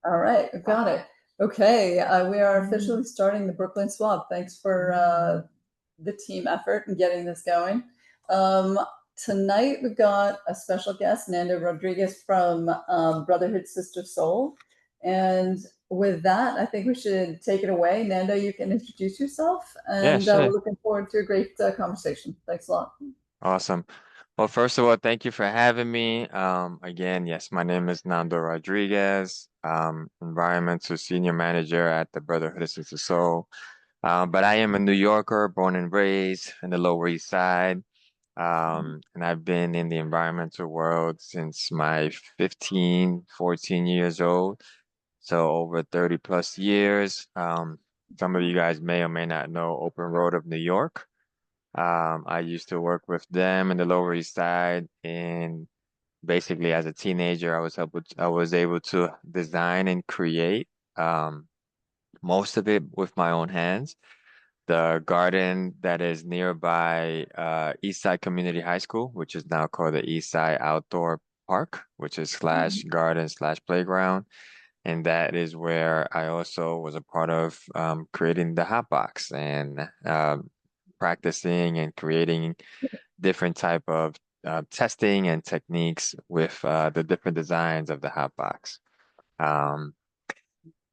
All right, we've got it. Okay, we are officially starting the Brooklyn SWAB. Thanks for the team effort in getting this going. Um, Tonight we've got a special guest, Nando Rodriguez from Brotherhood Sister Soul. And with that, I think we should take it away. Nando, you can introduce yourself, Yeah, and we're sure. looking forward to a great conversation. Thanks a lot. Awesome. Well, first of all, thank you for having me. Again, yes, my name is Nando Rodriguez, Environmental Senior Manager at the Brotherhood of Sister Soul. But I am a New Yorker, born and raised in the Lower East Side. And I've been in the environmental world since my 15, 14 years old. So over 30 plus years. Some of you guys may or may not know Open Road of New York. I used to work with them in the Lower East Side, and basically as a teenager, I was able to design and create most of it with my own hands. The garden that is nearby East Side Community High School, which is now called the East Side Outdoor Park, which is slash garden slash playground. And that is where I also was a part of creating the hot box and practicing and creating different type of testing and techniques with the different designs of the hot box. Um,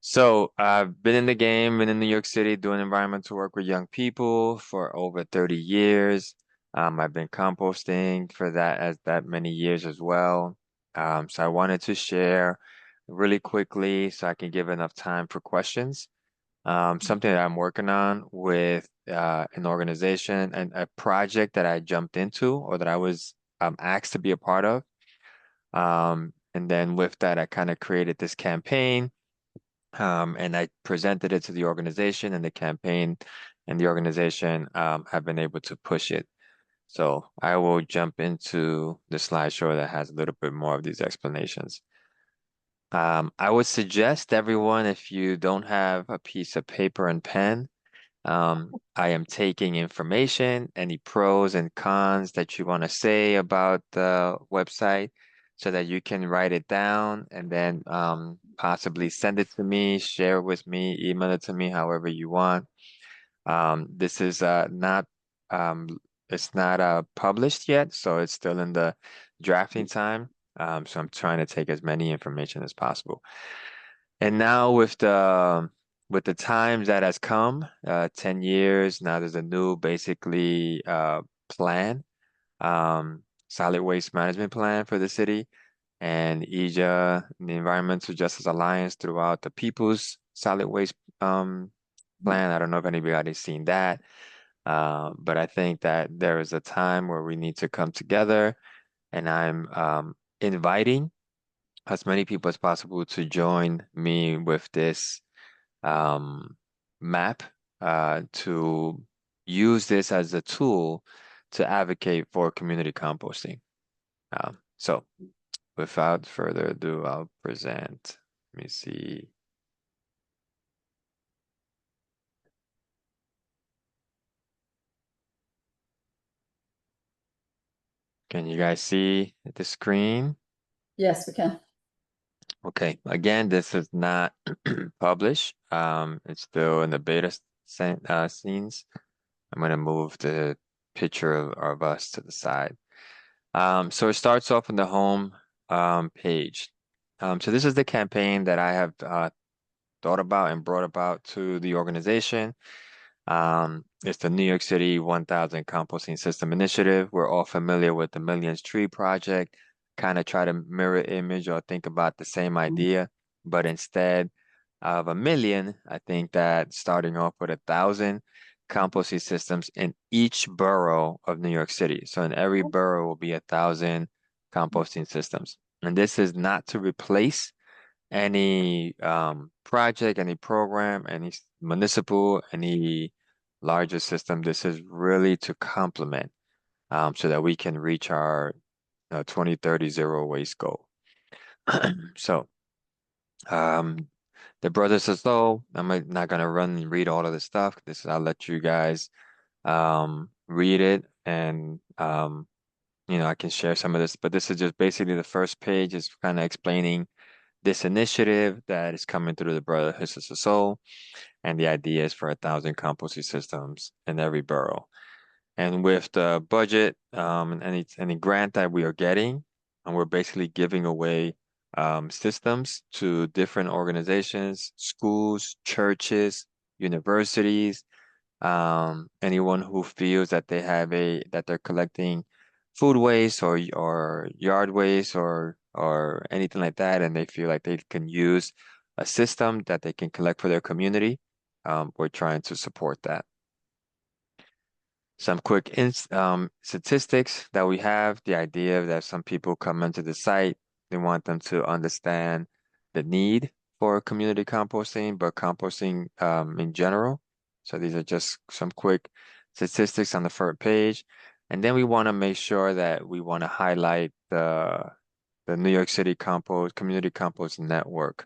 so I've been in the game, been in New York City doing environmental work with young people for over 30 years. I've been composting for that many years as well. So I wanted to share really quickly so I can give enough time for questions. Something that I'm working on with an organization and a project that I jumped into or that I was asked to be a part of. And then with that, I kind of created this campaign and I presented it to the organization, and the campaign and the organization have been able to push it. So I will jump into the slideshow that has a little bit more of these explanations. I would suggest everyone, if you don't have a piece of paper and pen, I am taking information, any pros and cons that you want to say about the website so that you can write it down and then possibly send it to me, share it with me, email it to me, however you want. This is not um, it's not published yet, so it's still in the drafting time. So I'm trying to take as many information as possible. And now with the times that has come, 10 years, now there's a new basically plan, solid waste management plan for the city. And EJA, the Environmental Justice Alliance, throughout the People's Solid Waste plan. I don't know if anybody's seen that, but I think that there is a time where we need to come together, and I'm inviting as many people as possible to join me with this um, map to use this as a tool to advocate for community composting. So without further ado, I'll present. Let me see. Can you guys see the screen? Yes, we can. Okay, again, this is not published. It's still in the beta scenes. I'm going to move the picture of us to the side. So it starts off in the home page. So this is the campaign that I have thought about and brought about to the organization. It's the New York City 1000 Composting System Initiative. We're all familiar with the Millions Tree Project, kind of try to mirror image or think about the same idea, but instead of a million, I think that starting off with 1,000 composting systems in each borough of New York City. So in every borough will be 1,000 composting systems. And this is not to replace any project, any program, any municipal, any larger system. This is really to complement so that we can reach our 2030 zero waste goal. So um, the brothers says, oh, I'm not gonna run and read all of this stuff. I'll let you guys read it and I can share some of this, but this is just basically the first page is kind of explaining this initiative that is coming through the Brotherhood of the Soul, and the idea is for 1,000 composting systems in every borough. And with the budget and any grant that we are getting, and we're basically giving away systems to different organizations, schools, churches, universities, anyone who feels that that they're collecting food waste or yard waste or anything like that, and they feel like they can use a system that they can collect for their community. We're trying to support that. Some quick statistics that we have, the idea that some people come into the site, they want them to understand the need for community composting, but composting in general. So these are just some quick statistics on the first page. And then we want to make sure that we want to highlight the New York City Community Compost Network.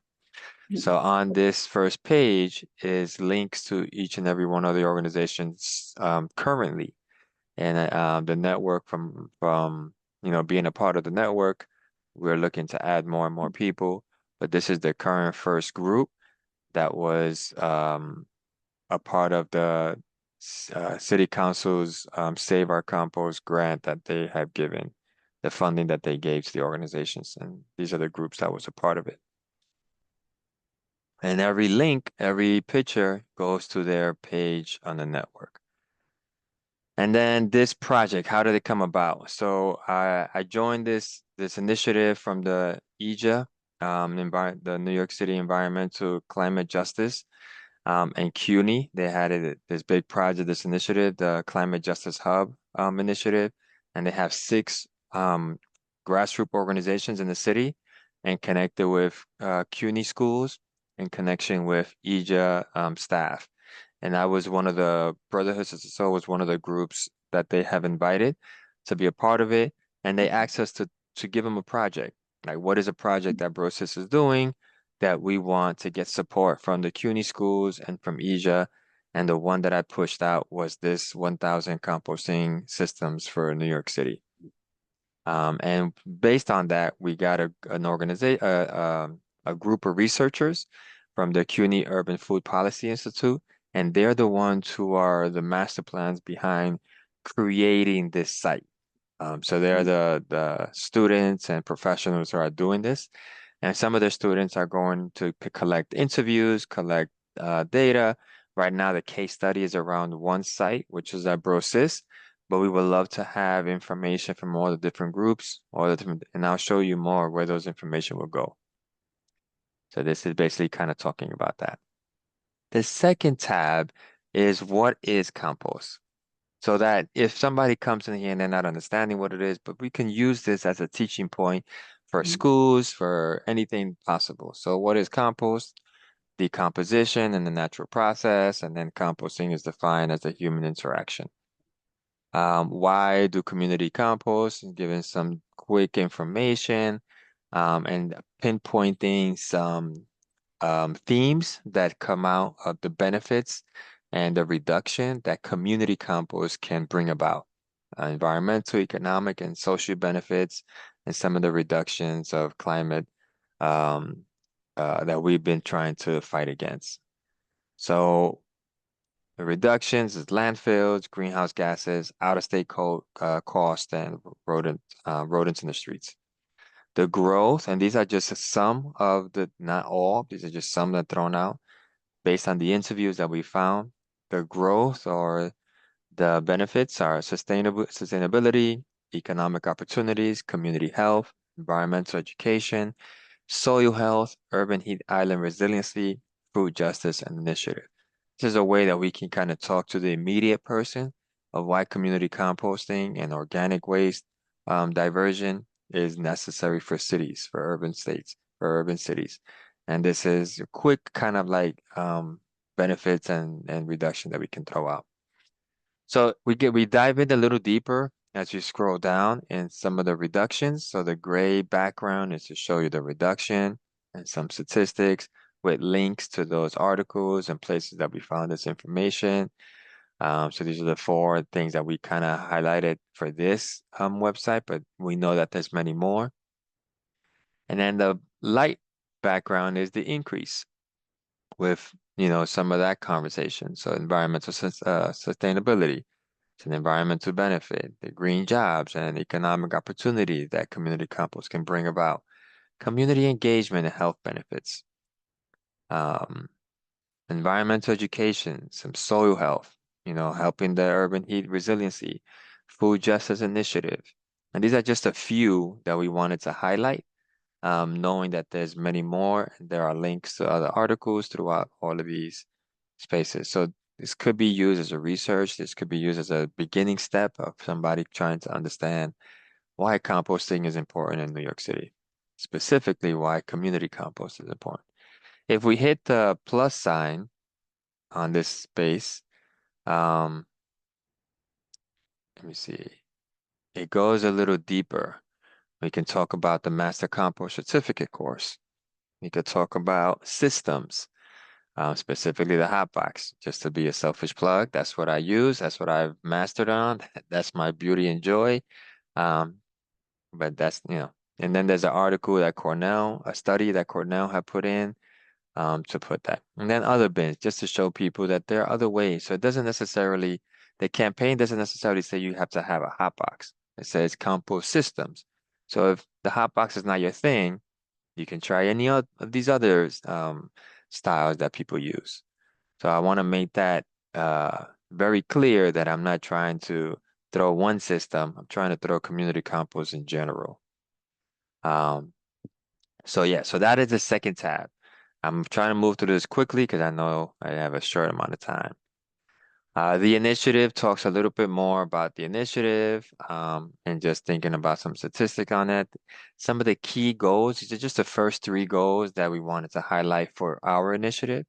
So on this first page is links to each and every one of the organizations currently, and the network from being a part of the network, we're looking to add more and more people. But this is the current first group that was a part of the City Council's Save Our Compost grant that they have given, the funding that they gave to the organizations, and these are the groups that was a part of it. And every link, every picture goes to their page on the network. And then this project, how did it come about? So I joined this initiative from the EJA, the New York City Environmental Climate Justice, and CUNY. They had this big project, this initiative, the Climate Justice Hub initiative, and they have 6 grassroots organizations in the city, and connected with CUNY schools in connection with EJA staff. And I was one of the Brotherhoods of the Soul was one of the groups that they have invited to be a part of it. And they asked us to give them a project. Like, what is a project that Brosis is doing that we want to get support from the CUNY schools and from EJA? And the one that I pushed out was this 1,000 composting systems for New York City. And based on that, we got an organization, a group of researchers from the CUNY Urban Food Policy Institute, and they're the ones who are the master plans behind creating this site. So they're the students and professionals who are doing this, and some of the students are going to collect interviews, collect data. Right now, the case study is around one site, which is at Brosis, but we would love to have information from all the different groups, and I'll show you more where those information will go. So this is basically kind of talking about that. The second tab is what is compost? So that if somebody comes in here and they're not understanding what it is, but we can use this as a teaching point for schools, for anything possible. So what is compost? Decomposition and the natural process, and then composting is defined as a human interaction. Why do community compost? And giving some quick information and pinpointing some themes that come out of the benefits and the reduction that community compost can bring about. Environmental, economic, and social benefits, and some of the reductions of climate that we've been trying to fight against. So the reductions is landfills, greenhouse gases, out-of-state cost, and rodents in the streets. The growth, and these are just some of not all, these are just some that are thrown out based on the interviews that we found. The growth or the benefits are sustainability, economic opportunities, community health, environmental education, soil health, urban heat island resiliency, food justice, and initiative. This is a way that we can kind of talk to the immediate person of why community composting and organic waste diversion is necessary for cities, for urban states, for urban cities. And this is a quick kind of like benefits and reduction that we can throw out. So we dive in a little deeper as you scroll down in some of the reductions. So the gray background is to show you the reduction and some statistics with links to those articles and places that we found this information. So these are the 4 things that we kind of highlighted for this website, but we know that there's many more. And then the light background is the increase with, you know, some of that conversation. So environmental sustainability, it's an environmental benefit, the green jobs and economic opportunity that community compost can bring about, community engagement and health benefits, um, environmental education, some soil health, you know, helping the urban heat resiliency, food justice initiative. And these are just a few that we wanted to highlight, knowing that there's many more. And there are links to other articles throughout all of these spaces. So this could be used as a research. This could be used as a beginning step of somebody trying to understand why composting is important in New York City, specifically why community compost is important. If we hit the plus sign on this space, um, let me see, it goes a little deeper. We can talk about the Master Compost Certificate course. We could talk about systems, specifically the Hotbox. Just to be a selfish plug, that's what I use. That's what I've mastered on. That's my beauty and joy. Um, but that's, you know, and then there's an article that Cornell, a study that Cornell had put in to put that. And then other bins, just to show people that there are other ways. So it doesn't necessarily, the campaign doesn't necessarily say you have to have a hot box. It says compost systems. So if the hot box is not your thing, you can try any of these other styles that people use. So I want to make that very clear that I'm not trying to throw one system. I'm trying to throw community compost in general. Um, so yeah, so that is the second tab. I'm trying to move through this quickly because I know I have a short amount of time. The initiative talks a little bit more about the initiative and just thinking about some statistic on it. Some of the key goals, these are just the first three goals that we wanted to highlight for our initiative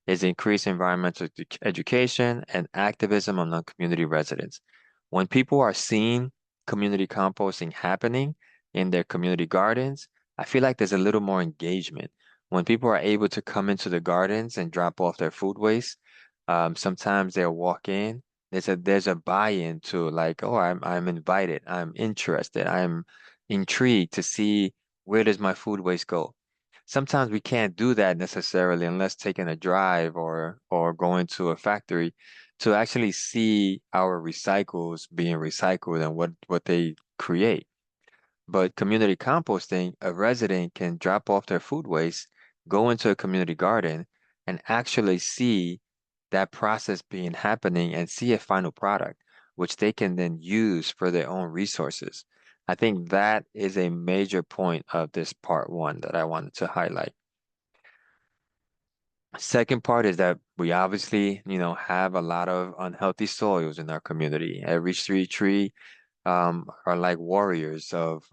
is increase environmental education and activism among community residents. When people are seeing community composting happening in their community gardens, I feel like there's a little more engagement. When people are able to come into the gardens and drop off their food waste, sometimes they'll walk in. There's a buy-in to like, oh, I'm invited, I'm interested, I'm intrigued to see where does my food waste go. Sometimes we can't do that necessarily unless taking a drive or going to a factory to actually see our recycles being recycled and what they create. But community composting, a resident can drop off their food waste, go into a community garden, and actually see that process being happening and see a final product, which they can then use for their own resources. I think that is a major point of this part one that I wanted to highlight. Second part is that we obviously, you know, have a lot of unhealthy soils in our community. Every street tree are like warriors of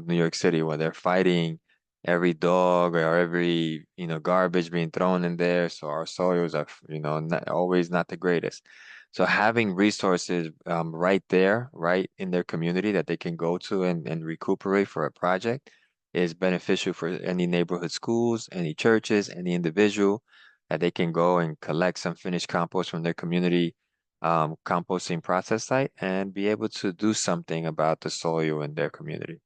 New York City, where they're fighting every dog or every, you know, garbage being thrown in there. So our soils are, you know, always not the greatest. So having resources right there, right in their community that they can go to and recuperate for a project is beneficial for any neighborhood schools, any churches, any individual that they can go and collect some finished compost from their community composting process site and be able to do something about the soil in their community.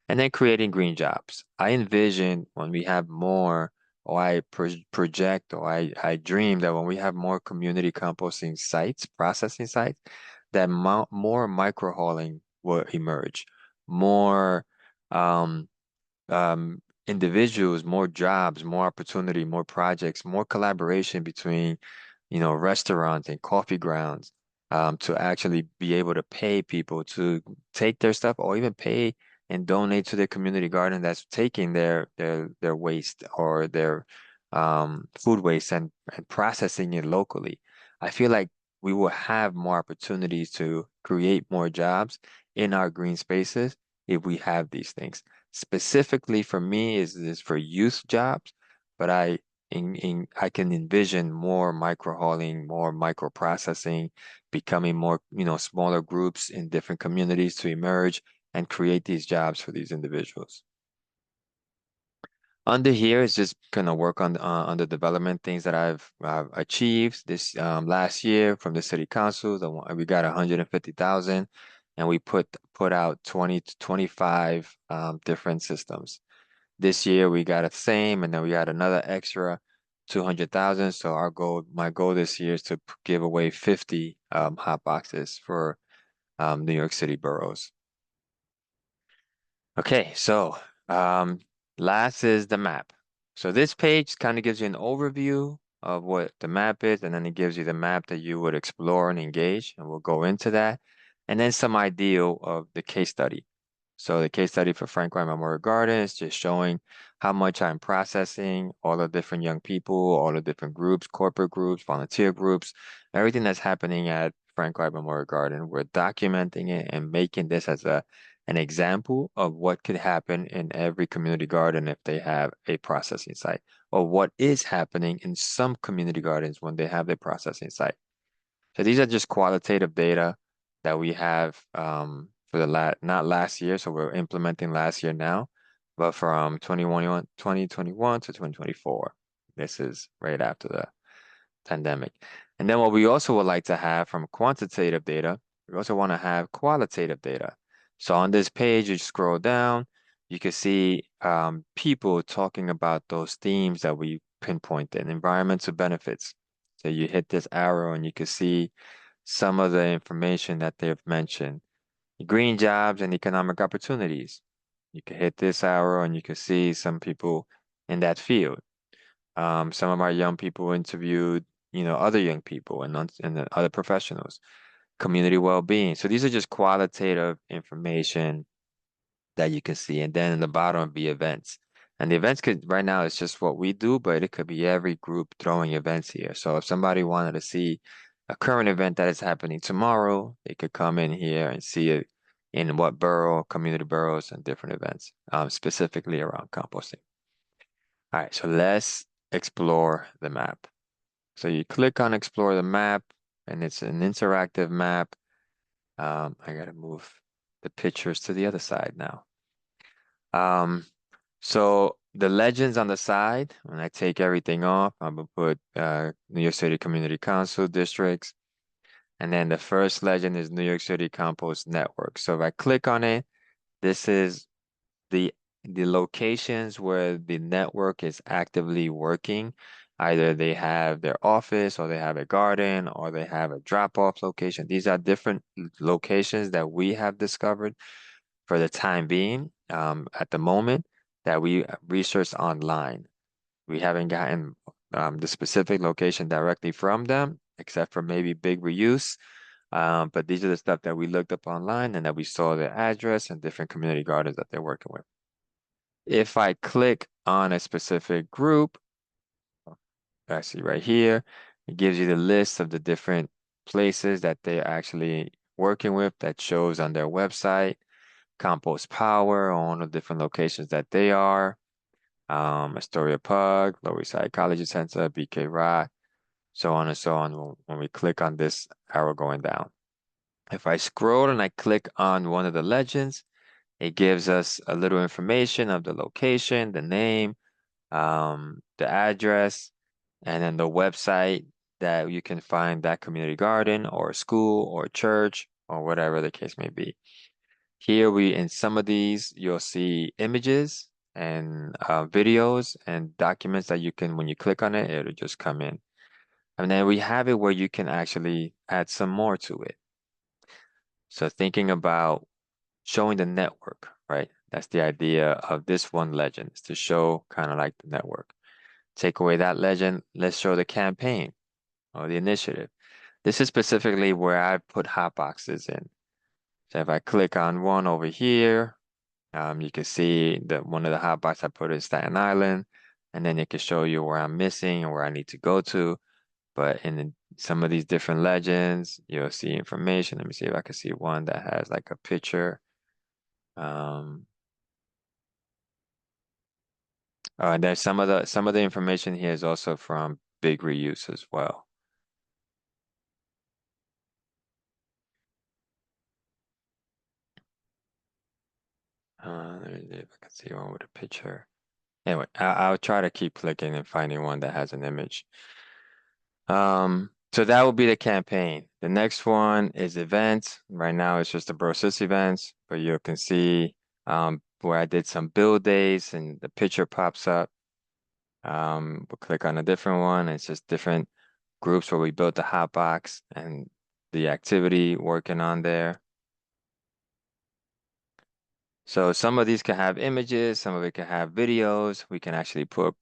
And then creating green jobs. I envision when we have more, or I project, or I dream that when we have more community composting sites, processing sites, that more micro hauling will emerge, more um, individuals, more jobs, more opportunity, more projects, more collaboration between, you know, restaurants and coffee grounds, to actually be able to pay people to take their stuff or even pay and donate to their community garden that's taking their waste or their food waste and processing it locally. I feel like we will have more opportunities to create more jobs in our green spaces if we have these things. Specifically for me is for youth jobs, but I can envision more micro hauling, more micro processing, becoming more, you know, smaller groups in different communities to emerge and create these jobs for these individuals. Under here is just gonna work on the development things that I've achieved this last year from the city council. We got 150,000, and we put out 20 to 25 different systems. This year we got the same, and then we got another extra 200,000. So my goal this year is to give away 50 hot boxes for New York City boroughs. Okay, so um, last is the map. So this page kind of gives you an overview of what the map is, and then it gives you the map that you would explore and engage, and we'll go into that. And then some idea of the case study. So the case study for Frank White Memorial Garden is just showing how much I'm processing, all the different young people, all the different groups, corporate groups, volunteer groups, everything that's happening at Frank White Memorial Garden. We're documenting it and making this as an example of what could happen in every community garden if they have a processing site, or what is happening in some community gardens when they have their processing site. So these are just qualitative data that we have for not last year, so we're implementing last year now, but from 2021 to 2024. This is right after the pandemic. And then what we also would like to have from quantitative data, we also want to have qualitative data. So on this page, you scroll down, you can see people talking about those themes that we pinpointed, environmental benefits. So you hit this arrow and you can see some of the information that they've mentioned. Green jobs and economic opportunities. You can hit this arrow and you can see some people in that field. Some of our young people interviewed, other young people and the other professionals, community well-being. So these are just qualitative information that you can see. And then in the bottom would be events. And the events could, right now, it's just what we do, but it could be every group throwing events here. So if somebody wanted to see a current event that is happening tomorrow, they could come in here and see it in what borough, community boroughs, and different events, specifically around composting. All right, so let's explore the map. So you click on explore the map, and it's an interactive map. I gotta move the pictures to the other side now. So the legends on the side, when I take everything off, I'm gonna put New York City Community Council districts. And then the first legend is New York City Compost Network. So if I click on it, this is the locations where the network is actively working. Either they have their office or they have a garden or they have a drop-off location. These are different locations that we have discovered for the time being at the moment that we researched online. We haven't gotten the specific location directly from them, except for maybe big reuse. But these are the stuff that we looked up online and that we saw their address and different community gardens that they're working with. If I click on a specific group, actually right here, it gives you the list of the different places that they're actually working with that shows on their website. Compost Power on the different locations that they are. Astoria Park, Lower East Side College Center, BK Rock, so on and so on when we click on this arrow going down. If I scroll and I click on one of the legends, it gives us a little information of the location, the name, the address, and then the website that you can find that community garden or school or church or whatever the case may be. Here in some of these, you'll see images and videos and documents that you can, when you click on it, it'll just come in. And then we have it where you can actually add some more to it. So thinking about showing the network, right? That's the idea of this one legend, is to show kind of like the network. Take away that legend, let's show the campaign or the initiative. This is specifically where I put hot boxes in. So if I click on one over here, you can see that one of the hot boxes I put is Staten Island, and then it can show you where I'm missing and where I need to go to. But in some of these different legends, you'll see information. Let me see if I can see one that has like a picture. And there's some of the information here is also from big reuse as well. Let me see if I can see one with a picture. Anyway, I'll try to keep clicking and finding one that has an image. So that will be the campaign. The next one is events. Right now it's just the Bro Sis events, but you can see where I did some build days and the picture pops up. We'll click on a different one. It's just different groups where we built the hot box and the activity working on there. So some of these can have images, some of it can have videos. We can actually put,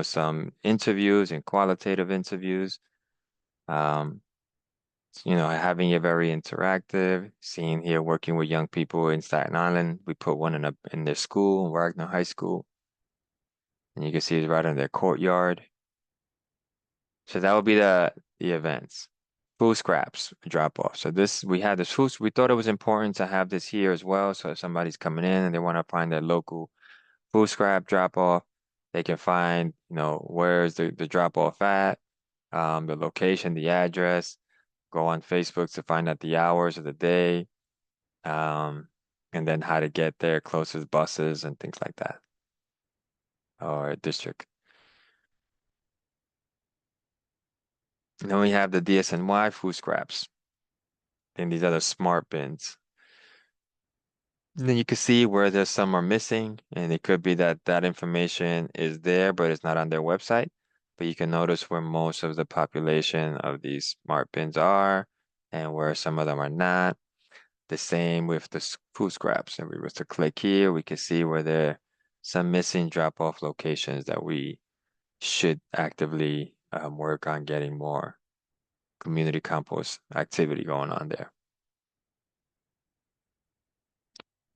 some interviews and qualitative interviews. Um, having it very interactive, seeing here working with young people in Staten Island. We put one in their school, Wagner High School. And you can see it's right in their courtyard. So that would be the events. Food scraps drop off. So we had this food, we thought it was important to have this here as well. So if somebody's coming in and they want to find their local food scrap drop off, they can find, where's the drop off at, the location, the address, go on Facebook to find out the hours of the day, um, and then how to get there, closest buses and things like that, or district. And then we have the DSNY food scraps. And these other smart bins. And then you can see where there's some are missing, and it could be that that information is there, but it's not on their website. But you can notice where most of the population of these smart bins are and where some of them are not. The same with the food scraps. If we were to click here, we can see where there are some missing drop-off locations that we should actively work on getting more community compost activity going on there.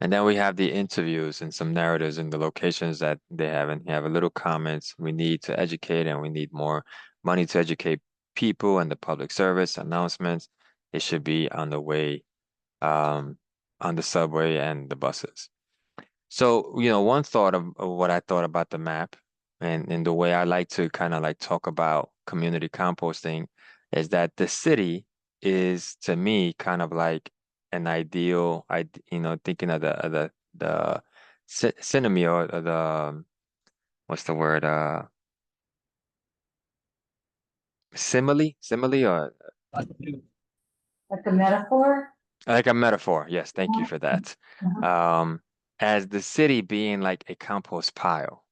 And then we have the interviews and some narratives in the locations that they have, and you have a little comments. We need to educate, and we need more money to educate people and the public service announcements. It should be on the way, on the subway and the buses. So, one thought of what I thought about the map and the way I like to kind of like talk about community composting is that the city is to me kind of like an ideal, thinking of the synonym or the what's the word? Simile or Like a metaphor? like a metaphor. Yes, thank you for that. Mhm. As the city being like a compost pile,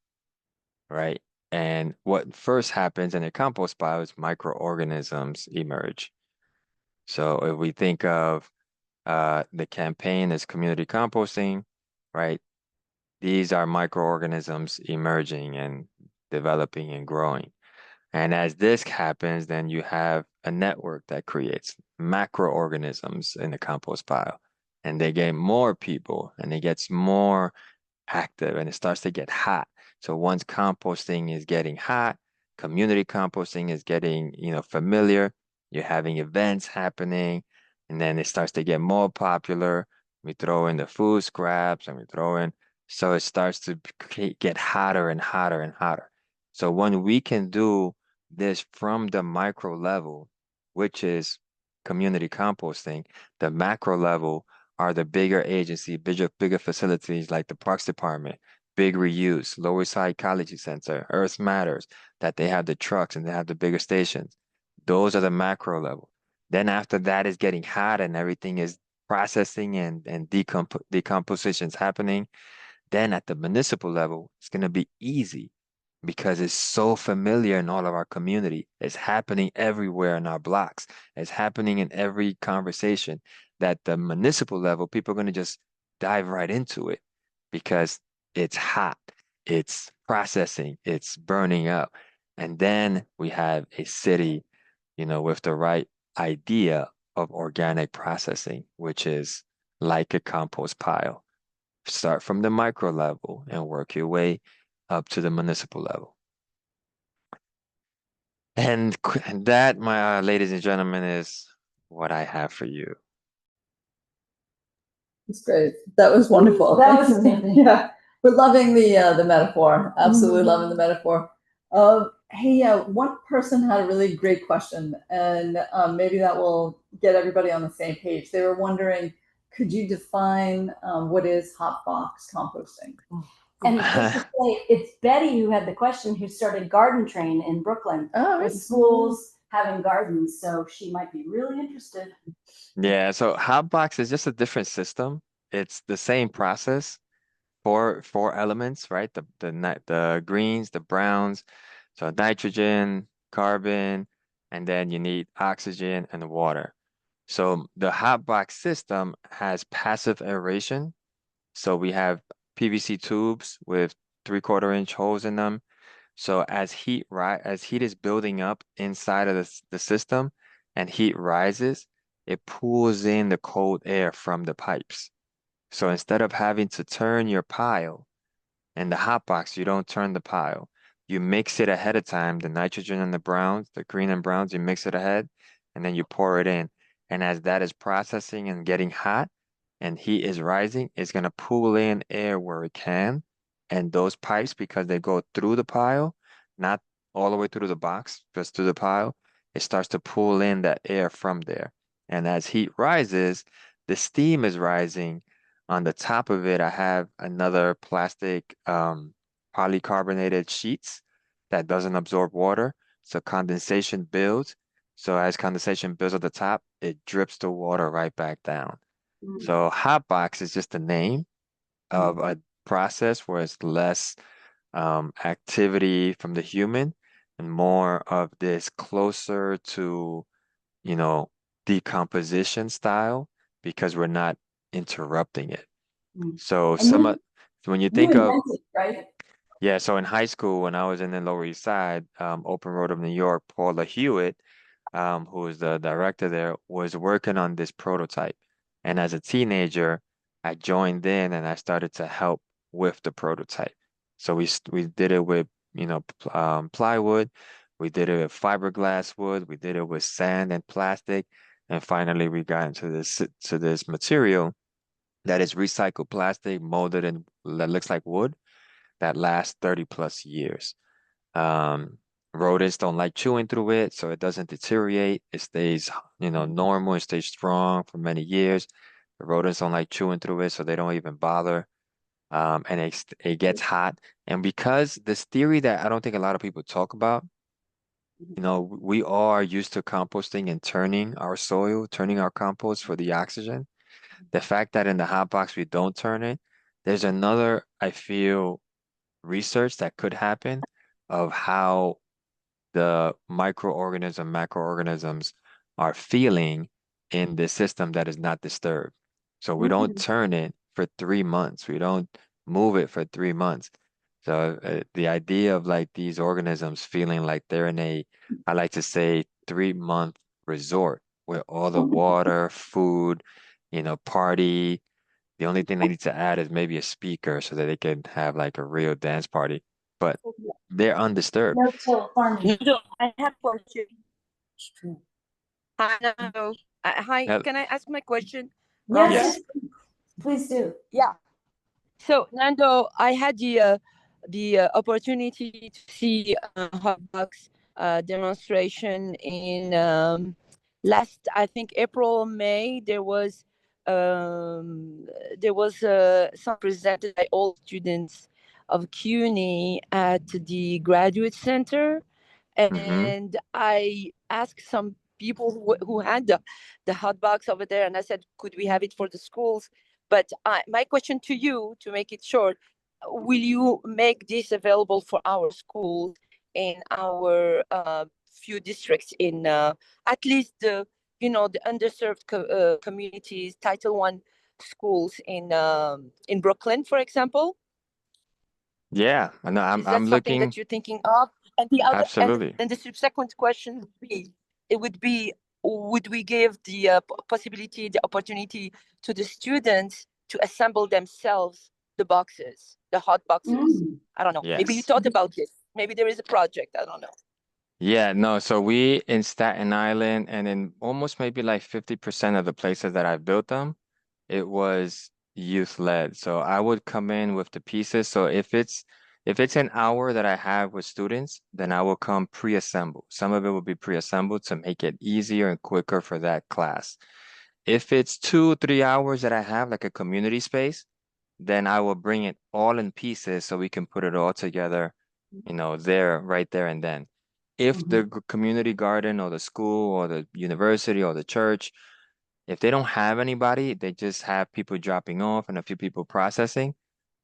right? And what first happens in a compost pile is microorganisms emerge. So if we think of the campaign as community composting, right? These are microorganisms emerging and developing and growing. And as this happens, then you have a network that creates macroorganisms in the compost pile. And they get more people and it gets more active and it starts to get hot. So once composting is getting hot, community composting is getting, familiar, you're having events happening, and then it starts to get more popular. We throw in the food scraps and we throw in, so it starts to get hotter and hotter and hotter. So when we can do this from the micro level, which is community composting, the macro level are the bigger agency, bigger facilities like the Parks Department, big reuse, Lower Side Ecology Center, Earth Matters, that they have the trucks and they have the bigger stations. Those are the macro level. Then after that is getting hot and everything is processing and decomposition's happening. Then at the municipal level, it's going to be easy because it's so familiar in all of our community. It's happening everywhere in our blocks. It's happening in every conversation that the municipal level, people are going to just dive right into it because it's hot, it's processing, it's burning up. And then we have a city, with the right idea of organic processing, which is like a compost pile. Start from the micro level and work your way up to the municipal level. And that, my ladies and gentlemen, is what I have for you. That's great. That was wonderful. That was amazing. Yeah, we're loving the metaphor. Absolutely loving the metaphor. Hey, one person had a really great question, and maybe that will get everybody on the same page. They were wondering, could you define what is hot box composting? And just to say, it's Betty who had the question, who started Garden Train in Brooklyn Oh, with schools having gardens. So she might be really interested. Yeah, so Hotbox is just a different system. It's the same process, four elements, right? The greens, the browns, so nitrogen, carbon, and then you need oxygen and water. So the hot box system has passive aeration. So we have PVC tubes with 3/4 inch holes in them. So as heat is building up inside of the system and heat rises, it pulls in the cold air from the pipes. So instead of having to turn your pile in the hot box, you don't turn the pile. You mix it ahead of time, the nitrogen and the browns, the green and browns, you mix it ahead, and then you pour it in. And as that is processing and getting hot and heat is rising, it's going to pull in air where it can. And those pipes, because they go through the pile, not all the way through the box, just through the pile, it starts to pull in that air from there. And as heat rises, the steam is rising. On the top of it, I have another plastic polycarbonated sheets that doesn't absorb water. So condensation builds. So as condensation builds at the top, it drips the water right back down. So hot box is just a name of a process where it's less activity from the human and more of this closer to, you know, decomposition style because we're not interrupting it. So And when you you think of, invented, right? yeah, so in high school when I was in the Lower East Side, Open Road of New York, Paula Hewitt, who is the director there, was working on this prototype. And as a teenager, I joined in and I started to help with the prototype. So we did it with, plywood, we did it with fiberglass wood, we did it with sand and plastic, and finally we got into this material that is recycled plastic molded and that looks like wood that lasts 30 plus years. Um, Rodents don't like chewing through it, so it doesn't deteriorate. It stays, normal. It stays strong for many years. The rodents don't like chewing through it, so they don't even bother. And it gets hot. And because this theory that I don't think a lot of people talk about, we are used to composting and turning our soil, turning our compost for the oxygen. The fact that in the hot box we don't turn it, there's another, I feel, research that could happen of how the macroorganisms are feeling in this system that is not disturbed. So we don't turn it for 3 months. We don't move it for 3 months. So the idea of like these organisms feeling like they're in I like to say 3 month resort where all the water, food, party. The only thing they need to add is maybe a speaker so that they can have like a real dance party. But they're undisturbed. No-till farming. No, I have a question. It's true. Hi, no. Hi, Hel- can I ask my question? Yes, Yes. please do. Yeah. So, Nando, I had the opportunity to see Hotbox demonstration in I think April, May. There was some presented by all students of CUNY at the Graduate Center. Mm-hmm. And I asked some people who had the hot box over there, and I said, could we have it for the schools? But my question to you, to make it short, will you make this available for our schools in our few districts in at least the underserved communities, Title I schools in Brooklyn, for example? Yeah, I know. Is I'm that something looking. that you're thinking of? And the other, Absolutely. and the subsequent question would be, would we give the possibility, the opportunity to the students to assemble themselves the boxes, the hot boxes? I don't know. Maybe you Yes. thought about this. Maybe there is a project. I don't know. Yeah, no. So we in Staten Island and in almost maybe like 50% of the places that I built them, it was youth led. So I would come in with the pieces. So if it's an hour that I have with students, then I will come pre-assembled. Some of it will be pre-assembled to make it easier and quicker for that class. If it's 2, 3 hours that I have like a community space, then I will bring it all in pieces so we can put it all together, right there and then. If the community garden or the school or the university or the church, if they don't have anybody, they just have people dropping off and a few people processing,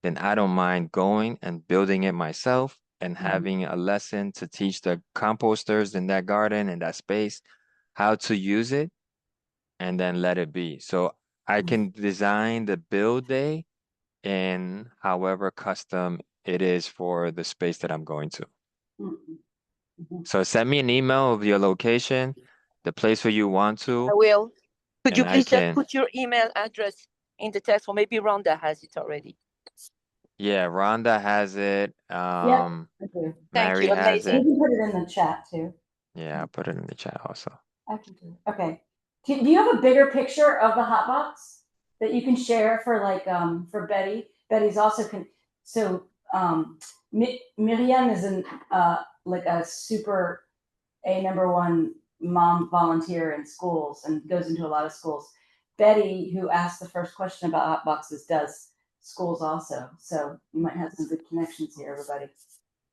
then I don't mind going and building it myself and Mhm. having a lesson to teach the composters in that garden, in that space, how to use it, and then let it be. So I can design the build day in however custom it is for the space that I'm going to. Mhm. Mhm. So send me an email of your location, the place where you want I to, will. Could you and I please just can, put your email address in the text, or maybe Rhonda has it already. yeah, Rhonda has it. Yep, I do. Thank Mary you. has You Amazing. it. can put it in the chat too. Yeah, I'll put it in the chat also. I can do it. Okay. Do you have a bigger picture of the hot box that you can share for like for Betty? Betty's also Miriam is an like a super #1 mom volunteer in schools and goes into a lot of schools. Betty, who asked the first question about hot boxes, does schools also. So you might have some good connections here, everybody.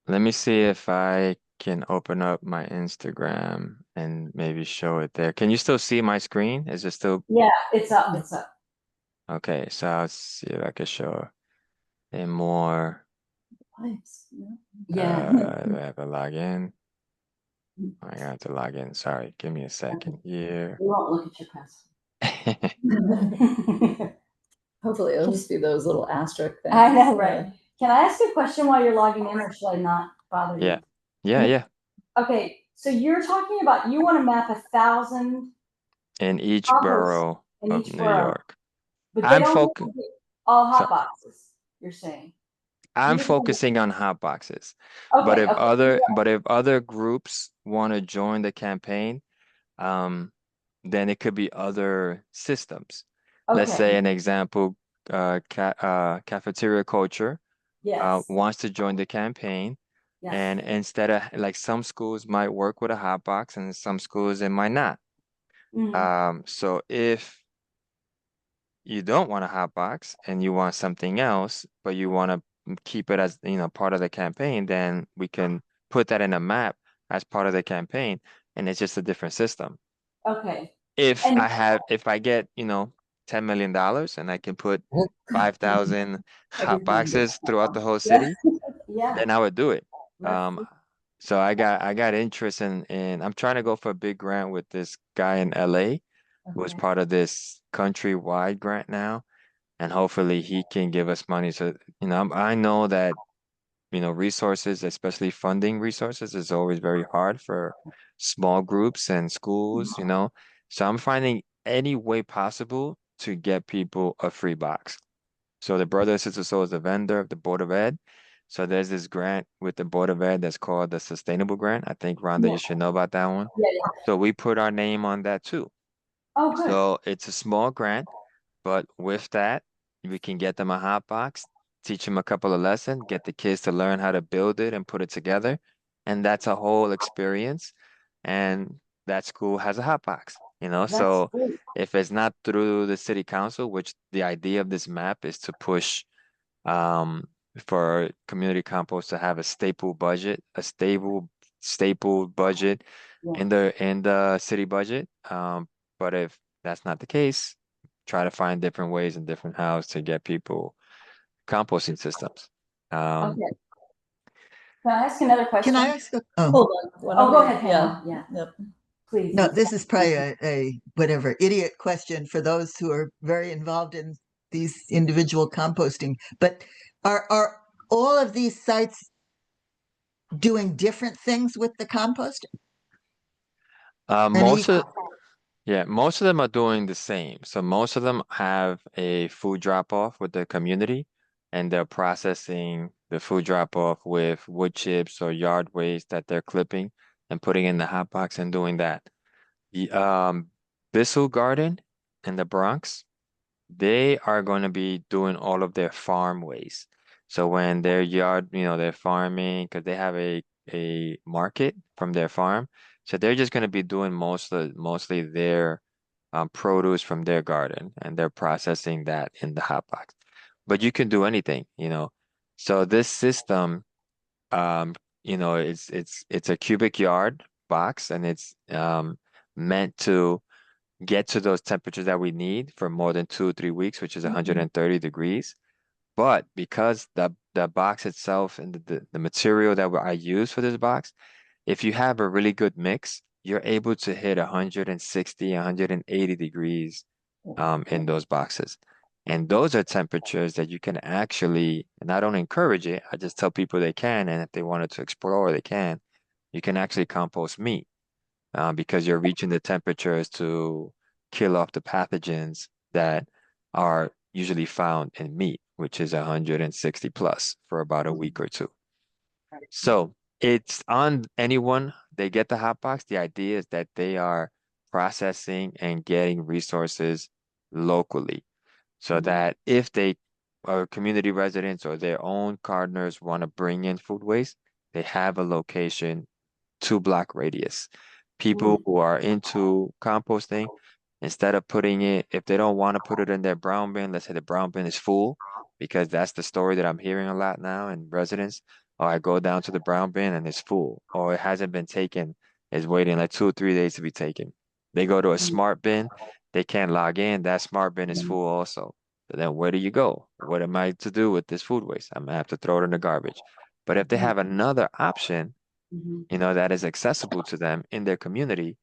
Let me see if I can open up my Instagram and maybe show it there. Can you still see my screen? Is it still Yeah, it's up. It's up. okay? So I'll see if I can show a more Nice. Yeah. I have to log in. I got to log in. Sorry, give me a second here. We won't look at your password. Hopefully it'll just be those little asterisk things. I know, right? Can I ask you a question while you're logging in, or should I not bother you? Yeah. Yeah. Okay, so you're talking about you want to map 1,000 In each compost borough in of each New borough, York. but they I'm don't have focus to be all so hot boxes. You're saying I'm just want to- focusing on hot boxes. Okay, okay. But if other groups want to join the campaign, then it could be other systems. Let's Okay. say an example, cafeteria culture Yes. wants to join the campaign, Yes. and instead of like some schools might work with a hot box and some schools it might not. So if you don't want a hot box and you want something else, but you want to keep it as, part of the campaign, then we can put that in a map as part of the campaign, and it's just a different system. Okay. If And I get, $10 million and I can put 5,000 hot everything. boxes throughout the whole Yeah. city, Yeah. then I would do it. Let's Um, see. so I got interest in I'm trying to go for a big grant with this guy in LA who is Okay. part of this countrywide grant now, and hopefully he can give us money. So, I know that, resources, especially funding resources, is always very hard for small groups and schools, So I'm finding any way possible to get people a free box. So the Brother and Sister Soul is the vendor of the Board of Ed. So there's this grant with the Board of Ed that's called the Sustainable Grant. I think, Rhonda, Yeah. you should know about that one. Yeah. Yeah. So we put our name on that too. Oh, good. So it's a small grant, but with that, we can get them a hot box, teach them a couple of lessons, get the kids to learn how to build it and put it together. And that's a whole experience. And that school has a hot box, That's So great. if it's not through the city council, which the idea of this map is to push um, for community compost to have a staple budget Yeah. in the city budget. But if that's not the case, try to find different ways and different hows to get people composting systems. Okay. Can I ask another question? Can I ask oh, Hold on. Oh, go ahead, Yeah. Hannah. Yeah. Yep. Please. no, this is probably a whatever idiot question for those who are very involved in these individual composting. But are all of these sites doing different things with the compost? Any Most of them are doing the same. So most of them have a food drop-off with the community, and they're processing the food drop-off with wood chips or yard waste that they're clipping and putting in the hot box and doing that. The Bissell Garden in the Bronx, they are going to be doing all of their farm waste. So when their yard, they're farming because they have a market from their farm. So they're just going to be doing mostly their produce from their garden, and they're processing that in the hot box. But you can do anything. So this system, it's a cubic yard box, and it's meant to get to those temperatures that we need for more than 2 or 3 weeks, which is 130 degrees. But because the box itself and the material that I use for this box, if you have a really good mix, you're able to hit 160, 180 degrees in those boxes. And those are temperatures that you can actually, and I don't encourage it, I just tell people they can, and if they wanted to explore, they can. You can actually compost meat because you're reaching the temperatures to kill off the pathogens that are usually found in meat, which is 160 plus for about a week or two. So it's on anyone. They get the hot box. The idea is that they are processing and getting resources locally so that if they are community residents or their own gardeners want to bring in food waste, they have a location 2 block radius. People who are into composting, instead of putting it, if they don't want to put it in their brown bin, let's say the brown bin is full, because that's the story that I'm hearing a lot now in residents. Or I go down to the brown bin and it's full, or it hasn't been taken, it's waiting like 2 or 3 days to be taken. They go to a smart bin, they can't log in, that smart bin is full also. So then where do you go? What am I to do with this food waste? I'm gonna have to throw it in the garbage. But if they have another option, that is accessible to them in their community,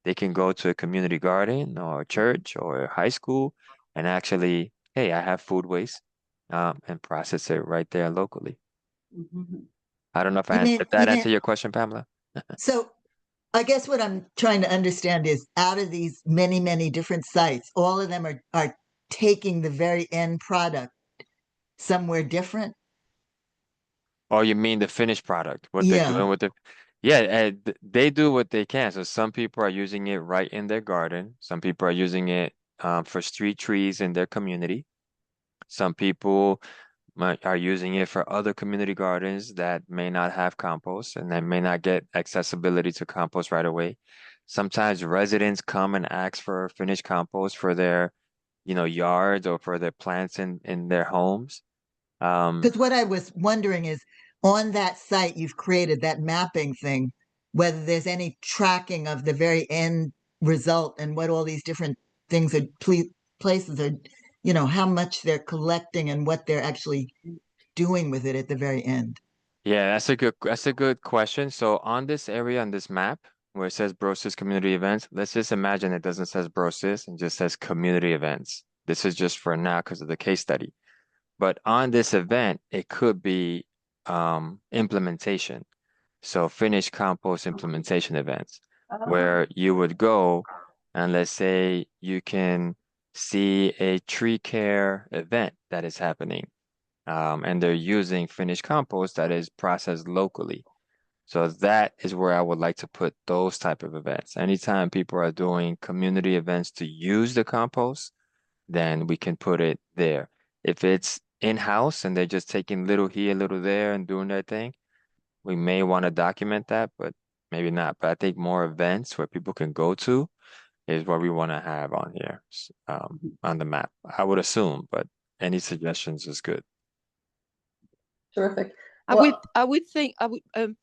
they can go to a community garden or a church or a high school and actually, hey, I have food waste, and process it right there locally. I don't know if if that answered your question, Pamela. So I guess what I'm trying to understand is out of these many, many different sites, all of them are taking the very end product somewhere different. Oh, you mean the finished product? What they're Yeah. doing with the, yeah, they do what they can. So some people are using it right in their garden. Some people are using it for street trees in their community. Some people are using it for other community gardens that may not have compost and that may not get accessibility to compost right away. Sometimes residents come and ask for finished compost for their, yards or for their plants in their homes. Because what I was wondering is on that site, you've created that mapping thing, whether there's any tracking of the very end result and what all these different things are places are, how much they're collecting and what they're actually doing with it at the very end. Yeah, that's a good question. So on this area on this map where it says Brosis community events, let's just imagine it doesn't says Brosis and just says community events. This is just for now because of the case study. But on this event, it could be implementation. So finished compost implementation events where you would go and let's say you can see a tree care event that is happening. And they're using finished compost that is processed locally. So that is where I would like to put those type of events. Anytime people are doing community events to use the compost, then we can put it there. If it's in-house and they're just taking little here, little there and doing their thing, we may want to document that, but maybe not. But I think more events where people can go to is what we want to have on here, on the map. I would assume, but any suggestions is good. Terrific. I would think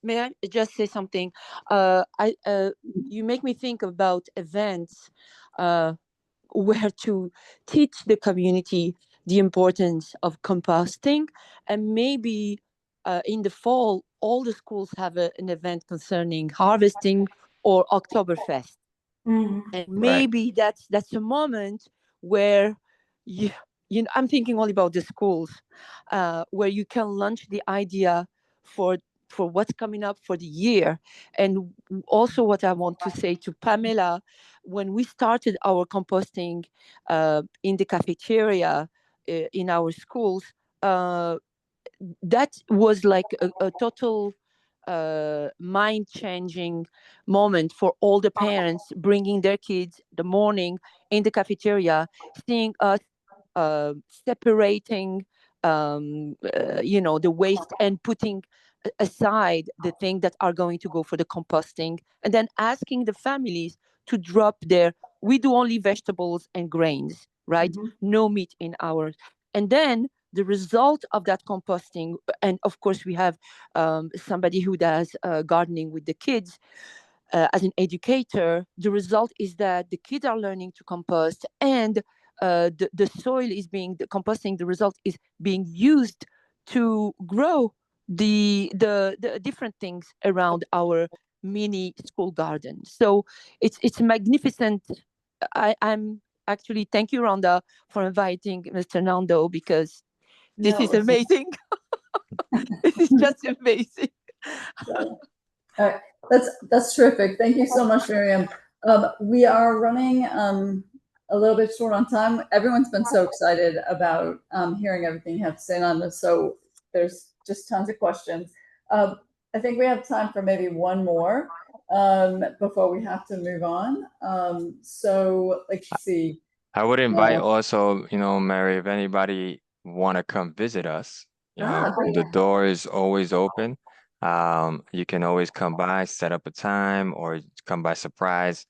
may I just say something? You make me think about events where to teach the community the importance of composting, and maybe in the fall all the schools have an event concerning harvesting or Oktoberfest. And maybe that's a moment where I'm thinking only about the schools, where you can launch the idea for what's coming up for the year. And also what I want to say to Pamela, when we started our composting in the cafeteria in our schools, that was like a total mind-changing moment for all the parents bringing their kids the morning in the cafeteria, seeing us separating the waste and putting aside the things that are going to go for the composting, and then asking the families to drop we do only vegetables and grains, right? No meat in ours. And then the result of that composting, and of course we have somebody who does gardening with the kids as an educator, the result is that the kids are learning to compost, and the soil is being, the composting, the result is being used to grow the different things around our mini school garden. So it's magnificent. I'm actually, thank you, Rhonda, for inviting Mr. Nando, because this is amazing. This is just amazing. All right, that's terrific. Thank you so much, Miriam. We are running a little bit short on time. Everyone's been so excited about hearing everything you have to say on this. So there's just tons of questions. I think we have time for maybe one more before we have to move on. So let's see. I would invite also, Mary, if anybody want to come visit us, the door is always open. You can always come by, set up a time, or come by surprise.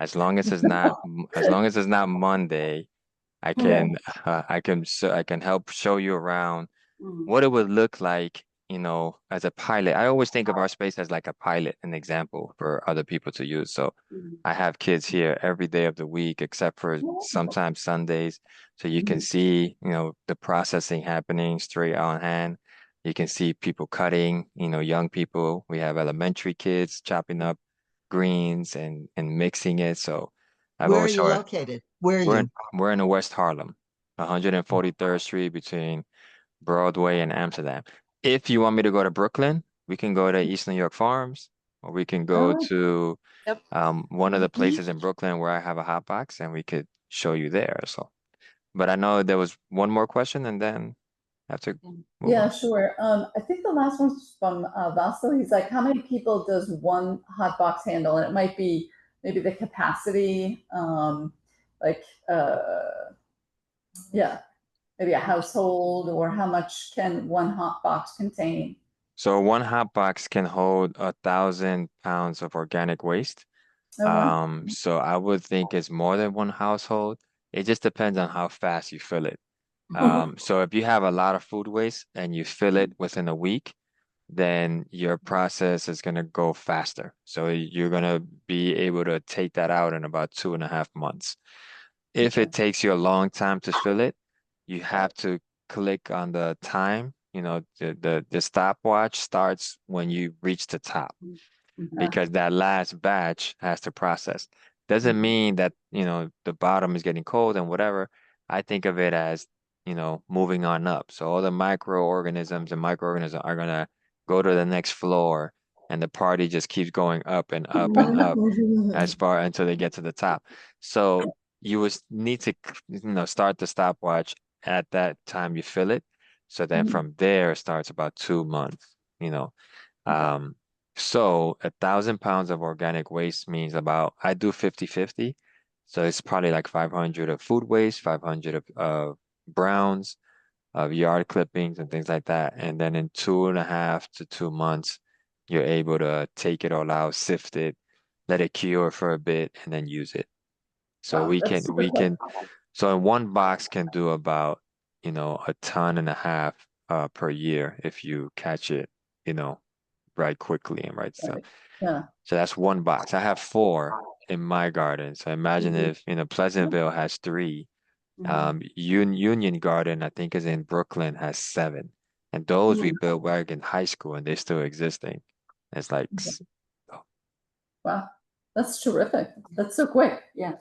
As long as it's not Monday, I can help show you around what it would look like, as a pilot. I always think of our space as like a pilot, an example for other people to use. So I have kids here every day of the week, except for sometimes Sundays. So you can see, the processing happening straight on hand. You can see people cutting, young people. We have elementary kids chopping up greens and mixing it. So Where are you located? Where are you? We're in West Harlem, 143rd Street between Broadway and Amsterdam. If you want me to go to Brooklyn, we can go to East New York Farms, or we can go to one of the places in Brooklyn where I have a hot box, and we could show you there. So, but I know there was one more question, and then I have to move on. Sure. I think the last one's from Vasil. He's like, how many people does one hot box handle? And it might be maybe the capacity, maybe a household, or how much can one hot box contain? So one hot box can hold 1,000 pounds of organic waste. Oh, wow. So I would think it's more than one household. It just depends on how fast you fill it. So if you have a lot of food waste and you fill it within a week, then your process is going to go faster. So you're going to be able to take that out in about 2.5 months. If it takes you a long time to fill it, you have to click on the time. The stopwatch starts when you reach the top, because that last batch has to process. Doesn't mean that, the bottom is getting cold and whatever. I think of it as, moving on up. So all the microorganisms are gonna go to the next floor, and the party just keeps going up and up and up as far until they get to the top. So you would need to, start the stopwatch at that time you fill it. So then from there it starts about 2 months, So 1,000 pounds of organic waste means I do 50-50. So it's probably like 500 of food waste, 500 of browns, of yard clippings and things like that. And then in 2.5 to 2 months, you're able to take it all out, sift it, let it cure for a bit, and then use it. So so in one box can do about, 1.5 tons per year if you catch it, right quickly and right stuff. Yeah. So that's one box. I have 4 in my garden. So imagine if, Pleasantville has 3. Union Garden, I think, is in Brooklyn, has 7. And those we built back in high school, and they're still existing. It's like, Wow, that's terrific. That's so quick. Yeah.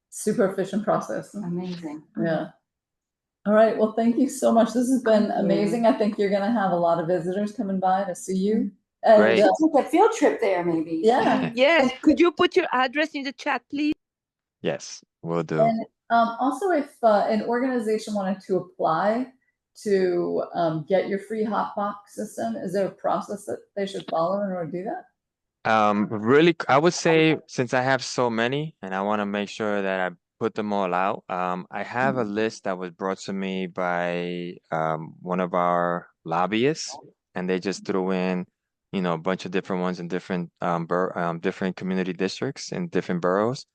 Super efficient process. Amazing. Yeah. All right. Well, thank you so much. This has been amazing. I think you're going to have a lot of visitors coming by to see you. And, Great. Take a field trip there, maybe. Yeah. Yes. Could you put your address in the chat, please? Yes, we'll do. And also, if an organization wanted to apply to get your free hot box system, is there a process that they should follow in order to do that? Really, I would say, since I have so many and I want to make sure that I put them all out, I have a list that was brought to me by one of our lobbyists, and they just threw in, a bunch of different ones in different different community districts in different boroughs.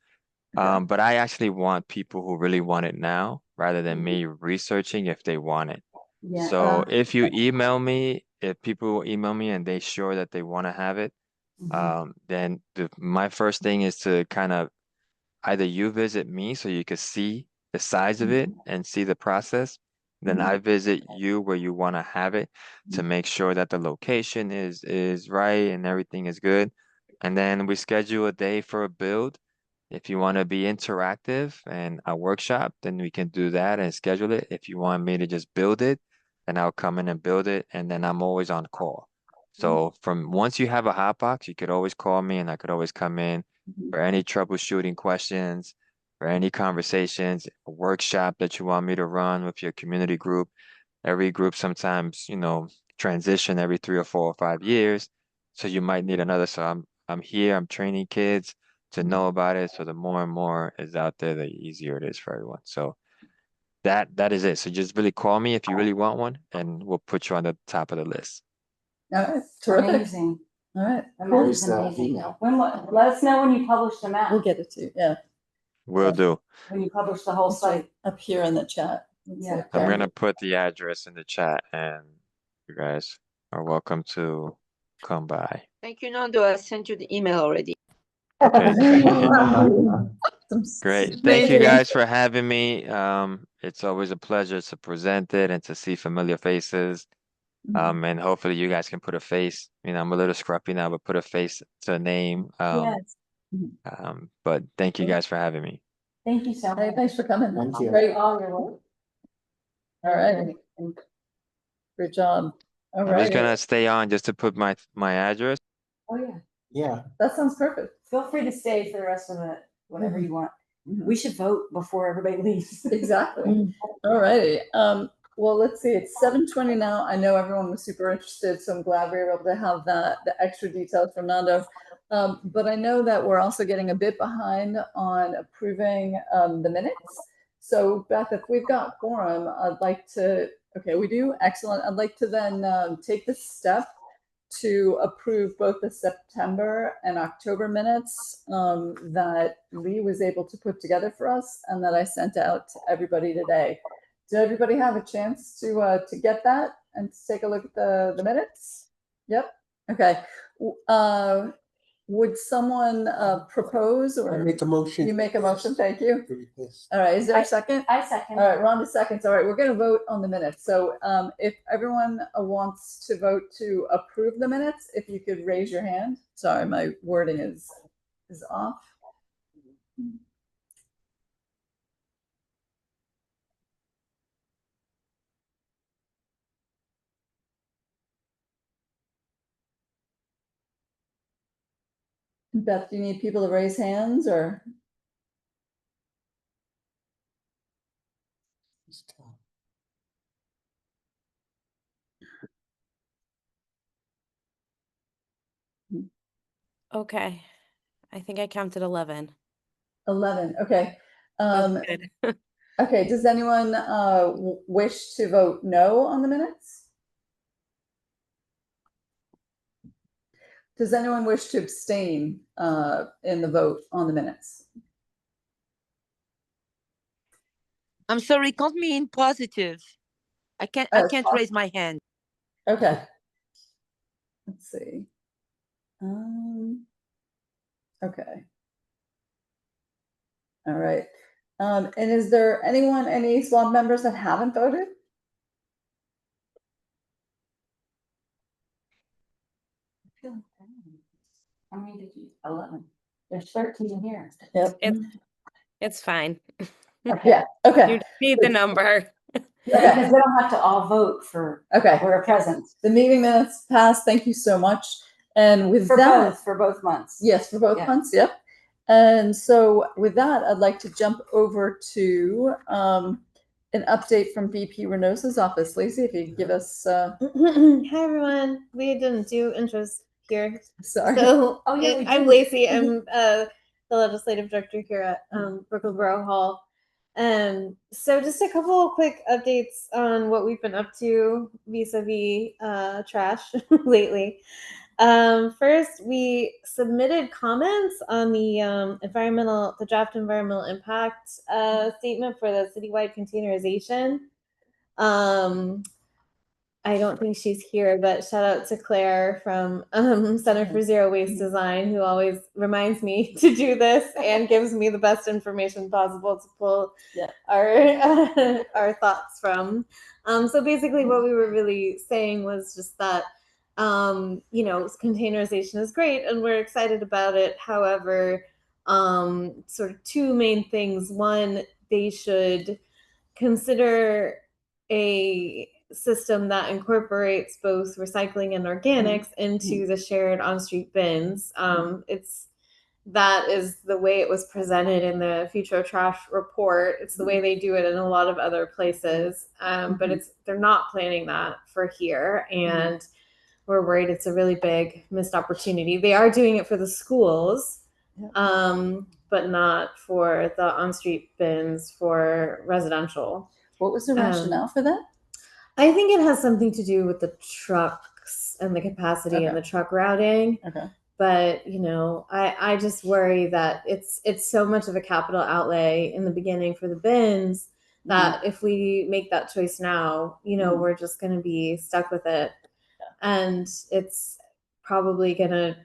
But I actually want people who really want it now, rather than me researching if they want it. Yeah. So if people email me and they sure that they want to have it, then my first thing is to kind of either you visit me so you could see the size of it and see the process. Then I visit you where you want to have it to make sure that the location is right and everything is good. And then we schedule a day for a build. If you want to be interactive and a workshop, then we can do that and schedule it. If you want me to just build it, then I'll come in and build it, and then I'm always on call. So from once you have a hotbox, you could always call me and I could always come in for any troubleshooting questions, for any conversations, a workshop that you want me to run with your community group. Every group sometimes, transition every 3 or 4 or 5 years. So you might need another. So I'm here, I'm training kids to know about it. So the more and more is out there, the easier it is for everyone. So that is it. So just really call me if you really want one, and we'll put you on the top of the list. All right, terrific. Amazing. All right, That cool. is amazing. Let us know when you publish them out. We'll get it to you. Yeah, Will do. When you publish the whole it's right site. up here in the chat. Yeah. I'm gonna put the address in the chat, and you guys are welcome to come by. Thank you, Nando. I sent you the email already. Okay. Some Great. Thank you amazing- guys for having me. It's always a pleasure to present it and to see familiar faces. And hopefully you guys can put a face. I'm a little scruffy now, but put a face to a name. Yes. But thank you guys for having me. Thank you so Hey, much. thanks for coming. Thank you. Great. Oh, you're welcome. All right. Great job. All I'm right. just gonna stay on just to put my address. Oh, yeah. Yeah. That sounds perfect. Feel free to stay for the rest of it, whatever you want. Mhm. We should vote before everybody leaves. Exactly. All righty. Well, let's see. It's 7:20 now. I know everyone was super interested, so I'm glad we were able to have the extra details from Nando. But I know that we're also getting a bit behind on approving the minutes. So Beth, if we've got quorum, I'd like to. Okay, we do. Excellent. I'd like to then take this step to approve both the September and October minutes that Lee was able to put together for us and that I sent out to everybody today. Did everybody have a chance to get that and to take a look at the minutes? Yep. Okay. Would someone propose I or make a motion. you make a motion? Thank you. Yes. All right. Is there a second? I second. All right, Rhonda seconds. All right, we're going to vote on the minutes. So if everyone wants to vote to approve the minutes, if you could raise your hand. Sorry, my wording is off. Beth, do you need people to raise hands or? Okay. I think I counted 11. 11. Okay. That's good. Okay. Does anyone wish to vote no on the minutes? Does anyone wish to abstain in the vote on the minutes? I'm sorry, count me in positive. I can't raise my hand. Okay. Let's see. Okay. All right. And is there any SWAB members that haven't voted? How many did you? 11. There's 13 here. Yep. It's fine. Yeah. Okay. You need the number. Yeah, because we don't have to all vote for Okay. we're present. The meeting minutes passed. Thank you so much. And with For that, both months. yes, for both Yeah. months. Yep. And so with that, I'd like to jump over to an update from VP Reynosa's office. Lacey, if you could give us, Hi everyone. We didn't do intros here. sorry. So Oh, yeah, we I'm did. Lacey. I'm the legislative director here at Brooklyn Borough Hall. So just a couple of quick updates on what we've been up to vis-a-vis trash lately. First, we submitted comments on the draft environmental impact statement for the citywide containerization. I don't think she's here, but shout out to Claire from Center for Zero Waste Design, who always reminds me to do this and gives me the best information possible to pull our thoughts from. So basically, what we were really saying was just that containerization is great, and we're excited about it. However, sort of two main things. One, they should consider a system that incorporates both recycling and organics into the shared on-street bins. That is the way it was presented in the Future of Trash report. It's the way they do it in a lot of other places, but they're not planning that for here, and we're worried it's a really big missed opportunity. They are doing it for the schools, but not for the on-street bins for residential. What was the rationale for that? I think it has something to do with the trucks and the capacity and the truck routing. Okay. But I just worry that it's so much of a capital outlay in the beginning for the bins that if we make that choice now, we're just going to be stuck with it, and it's probably going to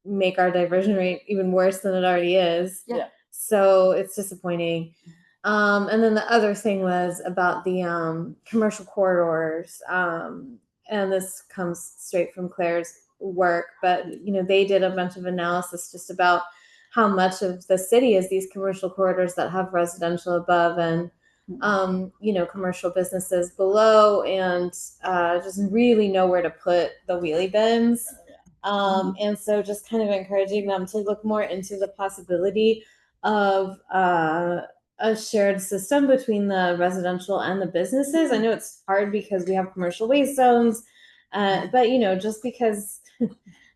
make our diversion rate even worse than it already is. Yeah. So it's disappointing. And then the other thing was about the commercial corridors. And this comes straight from Claire's work, but they did a bunch of analysis just about how much of the city is these commercial corridors that have residential above and commercial businesses below, and just really know where to put the wheelie bins. And so just kind of encouraging them to look more into the possibility of a shared system between the residential and the businesses. I know it's hard because we have commercial waste zones, but just because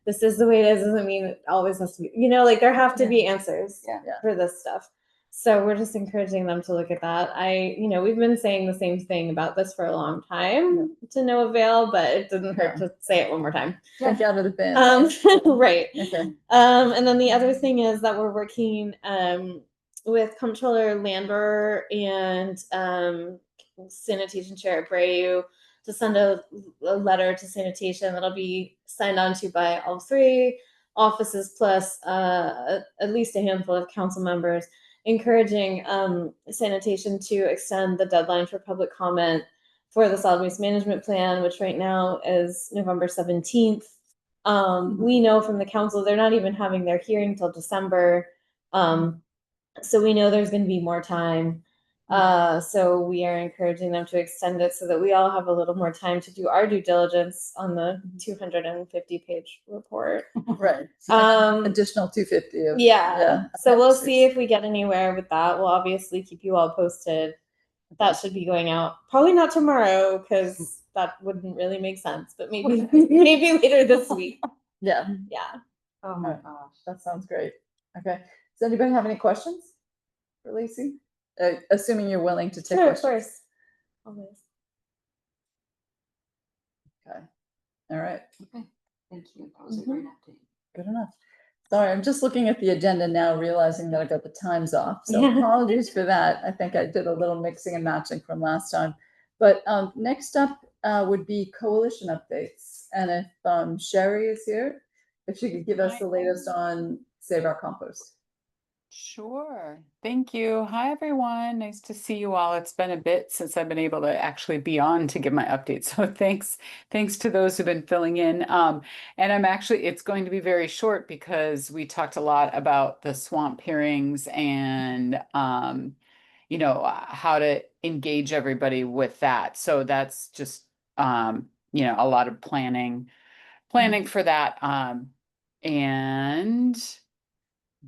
this is the way it is doesn't mean it always has to be, there have to be answers for this stuff. So we're just encouraging them to look at that. We've been saying the same thing about this for a long time to no avail, but it doesn't hurt to say it one more time. Check out of the bin. Right. Okay. And then the other thing is that we're working with Comptroller Landor and Sanitation Chair Abreu to send a letter to sanitation that'll be signed on to by all three offices plus at least a handful of council members, encouraging sanitation to extend the deadline for public comment for the solid waste management plan, which right now is November 17th. We know from the council they're not even having their hearing till December. So we know there's going to be more time. So we are encouraging them to extend it so that we all have a little more time to do our due diligence on the 250-page report. Right. Additional 250. So we'll see if we get anywhere with that. We'll obviously keep you all posted. That should be going out probably not tomorrow because that wouldn't really make sense, but maybe later this week. Yeah. Oh my gosh. That sounds great. Okay. Does anybody have any questions for Lacey? Assuming you're willing to take questions. Of course. Always. Okay. All right. Okay. Thank you. That was a great update. Good enough. Sorry, I'm just looking at the agenda now, realizing that I got the times off. So apologies for that. I think I did a little mixing and matching from last time. But next up would be coalition updates. And if Sherry is here, if she could give us the latest on Save Our Compost. Sure. Thank you. Hi, everyone. Nice to see you all. It's been a bit since I've been able to actually be on to give my update. So thanks to those who've been filling in. And it's going to be very short because we talked a lot about the swamp hearings and, how to engage everybody with that. So that's just, a lot of planning for that. And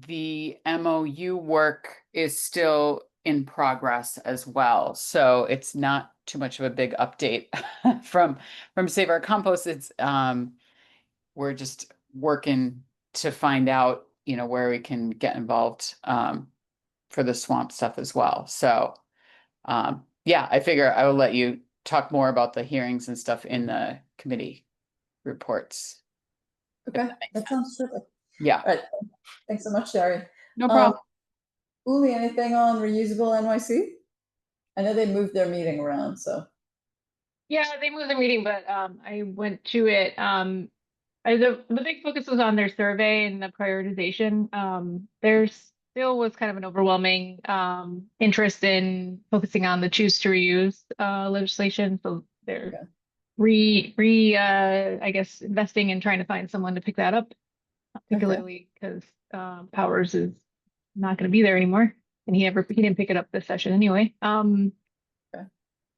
the MOU work is still in progress as well. So it's not too much of a big update from Save Our Compost. It's we're just working to find out, where we can get involved for the swamp stuff as well. So I figure I will let you talk more about the hearings and stuff in the committee reports. Okay, that sounds perfect. Yeah. All right. Thanks so much, Sherry. No problem. Uli, anything on reusable NYC? I know they moved their meeting around, so. Yeah, they moved the meeting, but I went to it. The big focus was on their survey and the prioritization. There still was kind of an overwhelming interest in focusing on the choose to reuse legislation. So they're I guess investing in trying to find someone to pick that up, particularly because Powers is not going to be there anymore, and he didn't pick it up this session anyway.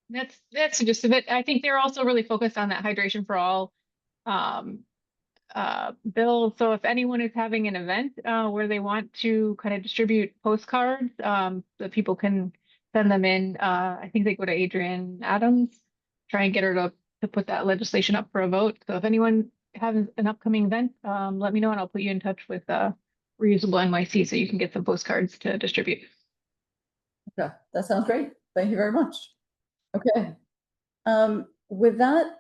That's just a bit. I think they're also really focused on that hydration for all bill. So if anyone is having an event where they want to kind of distribute postcards, that people can send them in. I think they go to Adrienne Adams, try and get her to put that legislation up for a vote. So if anyone has an upcoming event, let me know and I'll put you in touch with Reusable NYC so you can get some postcards to distribute. Okay, that sounds great. Thank you very much. Okay. With that,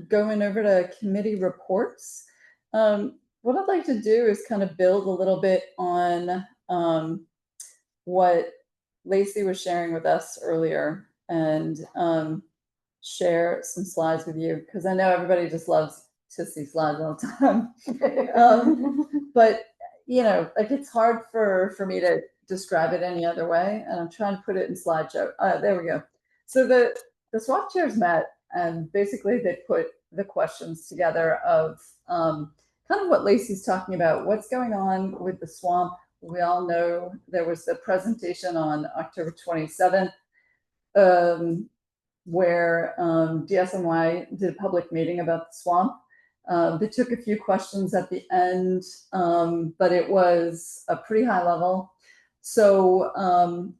going over to committee reports, what I'd like to do is kind of build a little bit on what Lacey was sharing with us earlier and share some slides with you, because I know everybody just loves to see slides all the time. But, you know, like it's hard for me to describe it any other way, and I'm trying to put it in slideshow. There we go. So the SWAP chairs met, and basically they put the questions together of kind of what Lacey's talking about, what's going on with the swamp. We all know there was the presentation on October 27th where DSNY did a public meeting about the swamp. They took a few questions at the end, but it was a pretty high level. So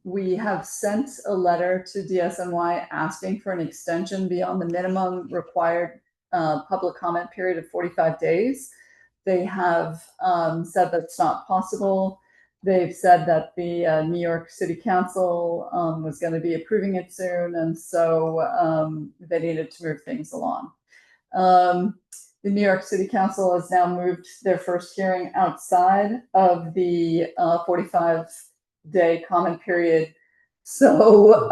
we have sent a letter to DSNY asking for an extension beyond the minimum required public comment period of 45 days. They have said that's not possible. They've said that the New York City Council was going to be approving it soon, and so they needed to move things along. The New York City Council has now moved their first hearing outside of the 45-day comment period. So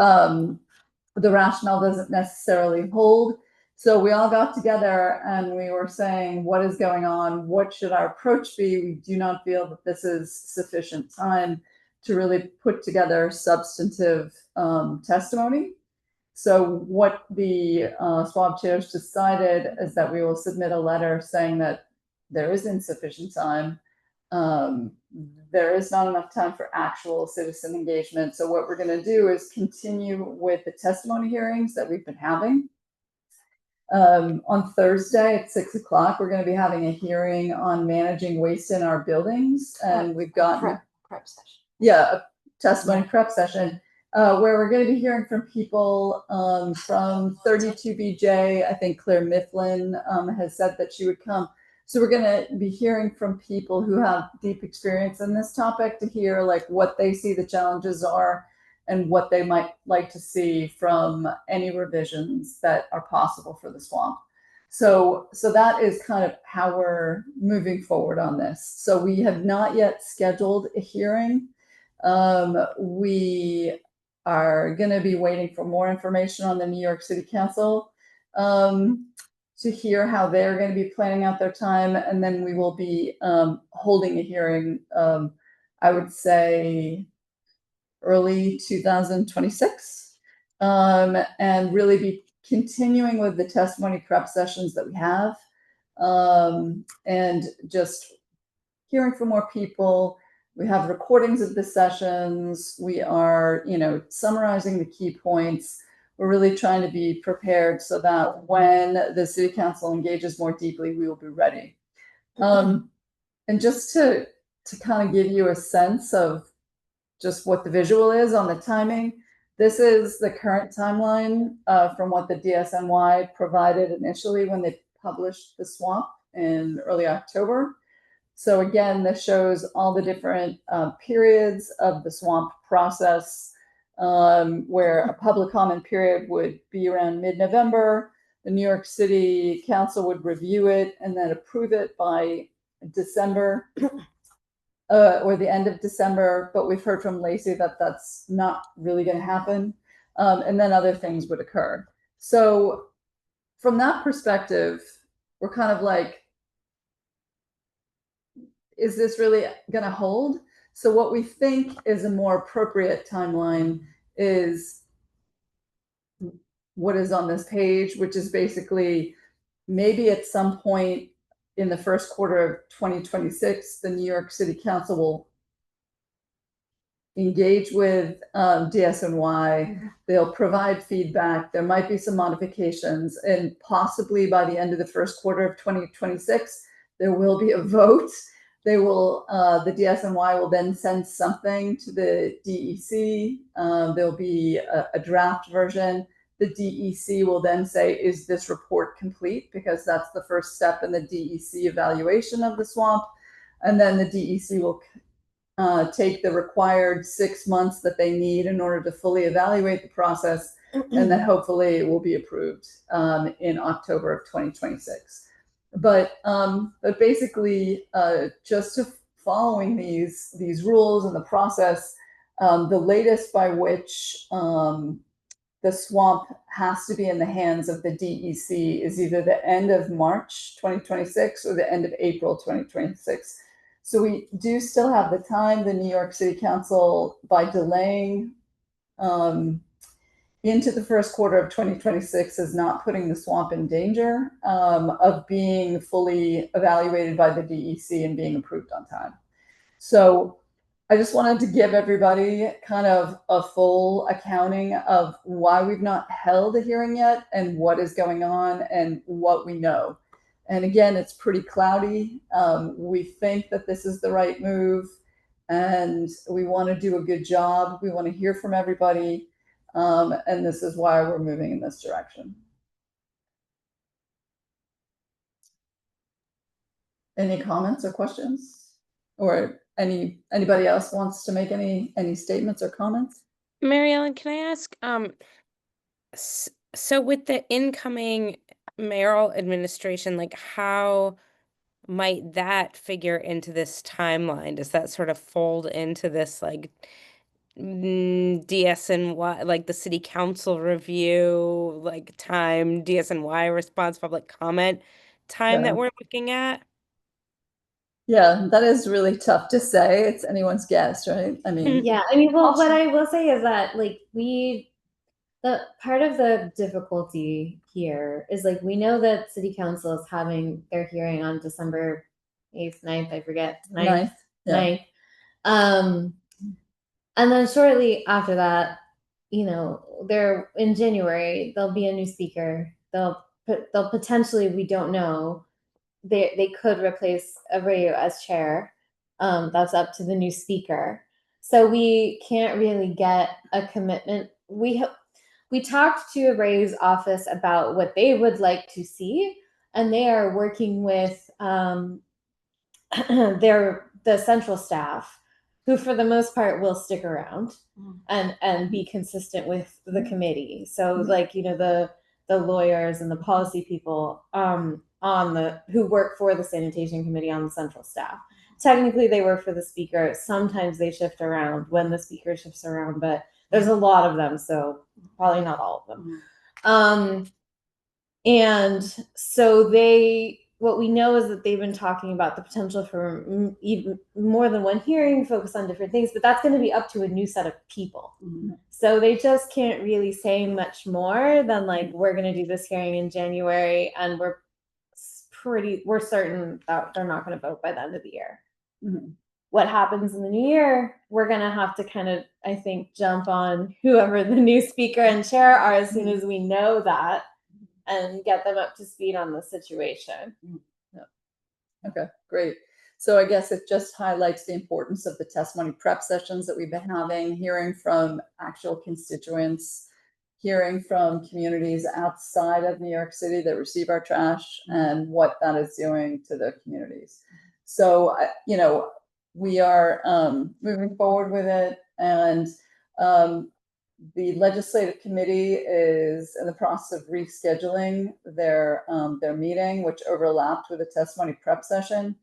the rationale doesn't necessarily hold. So we all got together and we were saying, what is going on? What should our approach be? We do not feel that this is sufficient time to really put together substantive testimony. So what the SWAB chairs decided is that we will submit a letter saying that there is insufficient time. There is not enough time for actual citizen engagement. So what we're going to do is continue with the testimony hearings that we've been having. On Thursday at 6 o'clock, we're going to be having a hearing on managing waste in our buildings. And we've got prep session. Yeah, a testimony prep session. Where we're going to be hearing from people from 32BJ. I think Claire Mifflin has said that she would come. So we're going to be hearing from people who have deep experience in this topic to hear like what they see the challenges are and what they might like to see from any revisions that are possible for the swamp. So that is kind of how we're moving forward on this. So we have not yet scheduled a hearing. We are going to be waiting for more information on the New York City Council to hear how they're going to be planning out their time. And then we will be holding a hearing, I would say, early 2026, and really be continuing with the testimony prep sessions that we have, and just hearing from more people. We have recordings of the sessions. We are, summarizing the key points. We're really trying to be prepared so that when the city council engages more deeply, we will be ready. And just to kind of give you a sense of just what the visual is on the timing, this is the current timeline from what the DSNY provided initially when they published the swamp in early October. So again, this shows all the different periods of the swamp process, where a public comment period would be around mid-November. The New York City Council would review it and then approve it by December or the end of December. But we've heard from Lacey that that's not really going to happen. And then other things would occur. So from that perspective, we're kind of like, is this really going to hold? So what we think is a more appropriate timeline is what is on this page, which is basically maybe at some point in the first quarter of 2026, the New York City Council will engage with DSNY. They'll provide feedback. There might be some modifications, and possibly by the end of the first quarter of 2026, there will be a vote. They will, the DSNY will then send something to the DEC. There'll be a draft version. The DEC will then say, is this report complete? Because that's the first step in the DEC evaluation of the swamp. And then the DEC will take the required 6 months that they need in order to fully evaluate the process. And then hopefully it will be approved in October of 2026. But basically, just following these rules and the process, the latest by which the swamp has to be in the hands of the DEC is either the end of March 2026 or the end of April 2026. So we do still have the time. The New York City Council, by delaying into the first quarter of 2026, is not putting the swamp in danger of being fully evaluated by the DEC and being approved on time. So I just wanted to give everybody kind of a full accounting of why we've not held a hearing yet and what is going on and what we know. And again, it's pretty cloudy. We think that this is the right move, and we want to do a good job. We want to hear from everybody. And this is why we're moving in this direction. Any comments or questions? Or anybody else wants to make any statements or comments? Mary Ellen, can I ask, so with the incoming mayoral administration, like how might that figure into this timeline? Does that sort of fold into this like DSNY, like the city council review, like time, DSNY response, public comment time that we're looking at? Yeah, that is really tough to say. It's anyone's guess, right? I mean, Yeah, I mean, well, what I will say is that like the part of the difficulty here is like we know that city council is having their hearing on December 8th, 9th, I forget, 9th. Yeah. 9th. And then shortly after that, you know, they're in January, there'll be a new speaker. They'll potentially, we don't know, they could replace Abreu as chair. That's up to the new speaker. So we can't really get a commitment. We talked to Abreu's office about what they would like to see, and they are working with the central staff, who for the most part will stick around and be consistent with the committee. So like, you know, the lawyers and the policy people who work for the sanitation committee on the central staff. Technically they work for the speaker. Sometimes they shift around when the speaker shifts around, but there's a lot of them, so probably not all of them. And so what we know is that they've been talking about the potential for even more than one hearing, focus on different things, but that's going to be up to a new set of people. So they just can't really say much more than like, we're going to do this hearing in January, and we're certain that they're not going to vote by the end of the year. What happens in the new year, we're going to have to kind of, I think, jump on whoever the new speaker and chair are as soon as we know that, and get them up to speed on the situation. Okay, great. So I guess it just highlights the importance of the testimony prep sessions that we've been having, hearing from actual constituents, hearing from communities outside of New York City that receive our trash, and what that is doing to the communities. So, you know, we are moving forward with it, and the legislative committee is in the process of rescheduling their meeting, which overlapped with a testimony prep session.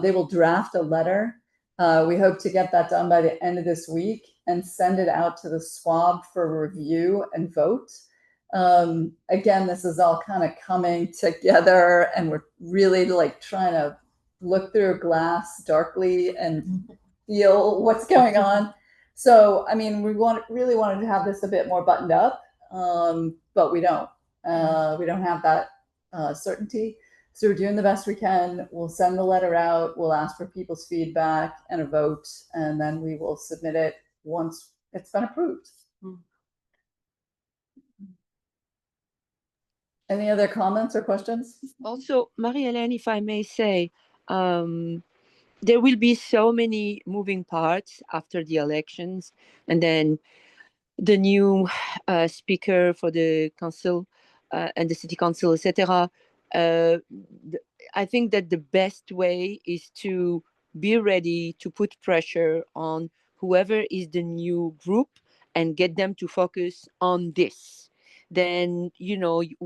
They will draft a letter. We hope to get that done by the end of this week and send it out to the SWAB for review and vote. Again, this is all kind of coming together, and we're really like trying to look through a glass darkly and feel what's going on. So, I mean, we really wanted to have this a bit more buttoned up, but we don't. We don't have that certainty. So we're doing the best we can. We'll send the letter out. We'll ask for people's feedback and a vote, and then we will submit it once it's been approved. Any other comments or questions? Also, Marie-Hélène, if I may say, there will be so many moving parts after the elections, and then the new speaker for the council and the city council, etc. I think that the best way is to be ready to put pressure on whoever is the new group and get them to focus on this. Then we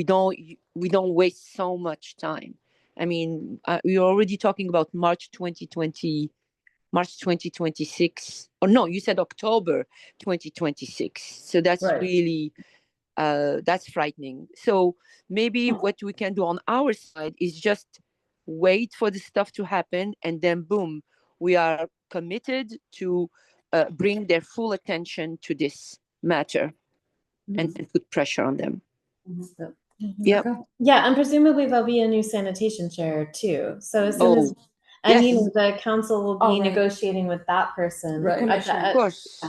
don't waste so much time. I mean, we're already talking about March 2026, or no, you said October 2026. So that's Right. really that's frightening. So maybe what we can do on our side is just wait for the stuff to happen, and then boom, we are committed to bring their full attention to this matter and put pressure on them. Yeah. Okay. Yeah, and presumably there'll be a new sanitation chair too. So as soon as yes. the council will be negotiating with that person. Right. Of course.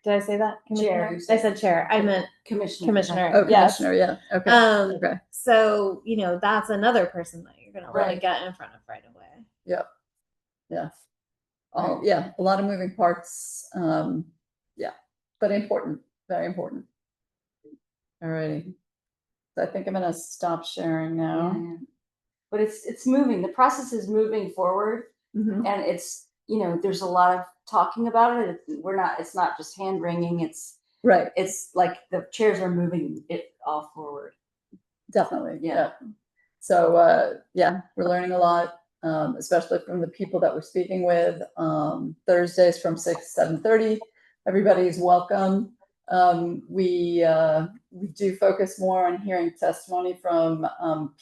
Did I say that? Chair, Commissioner? you said. I said chair. I meant commissioner. Oh, Yes. commissioner, yeah. Okay. Okay. So, that's another person that you're gonna really get in front of right away. Yep. Yeah. Yeah, a lot of moving parts. Yeah, but important, very important. All righty. So I think I'm gonna stop sharing now. Yeah. But it's moving. The process is moving forward, Mhm. and it's there's a lot of talking about it. It's not just hand wringing. Right. It's like the chairs are moving it all forward. Definitely. Yeah. So yeah, we're learning a lot, especially from the people that we're speaking with. Thursdays from 6 to 7:30. Everybody's welcome. We do focus more on hearing testimony from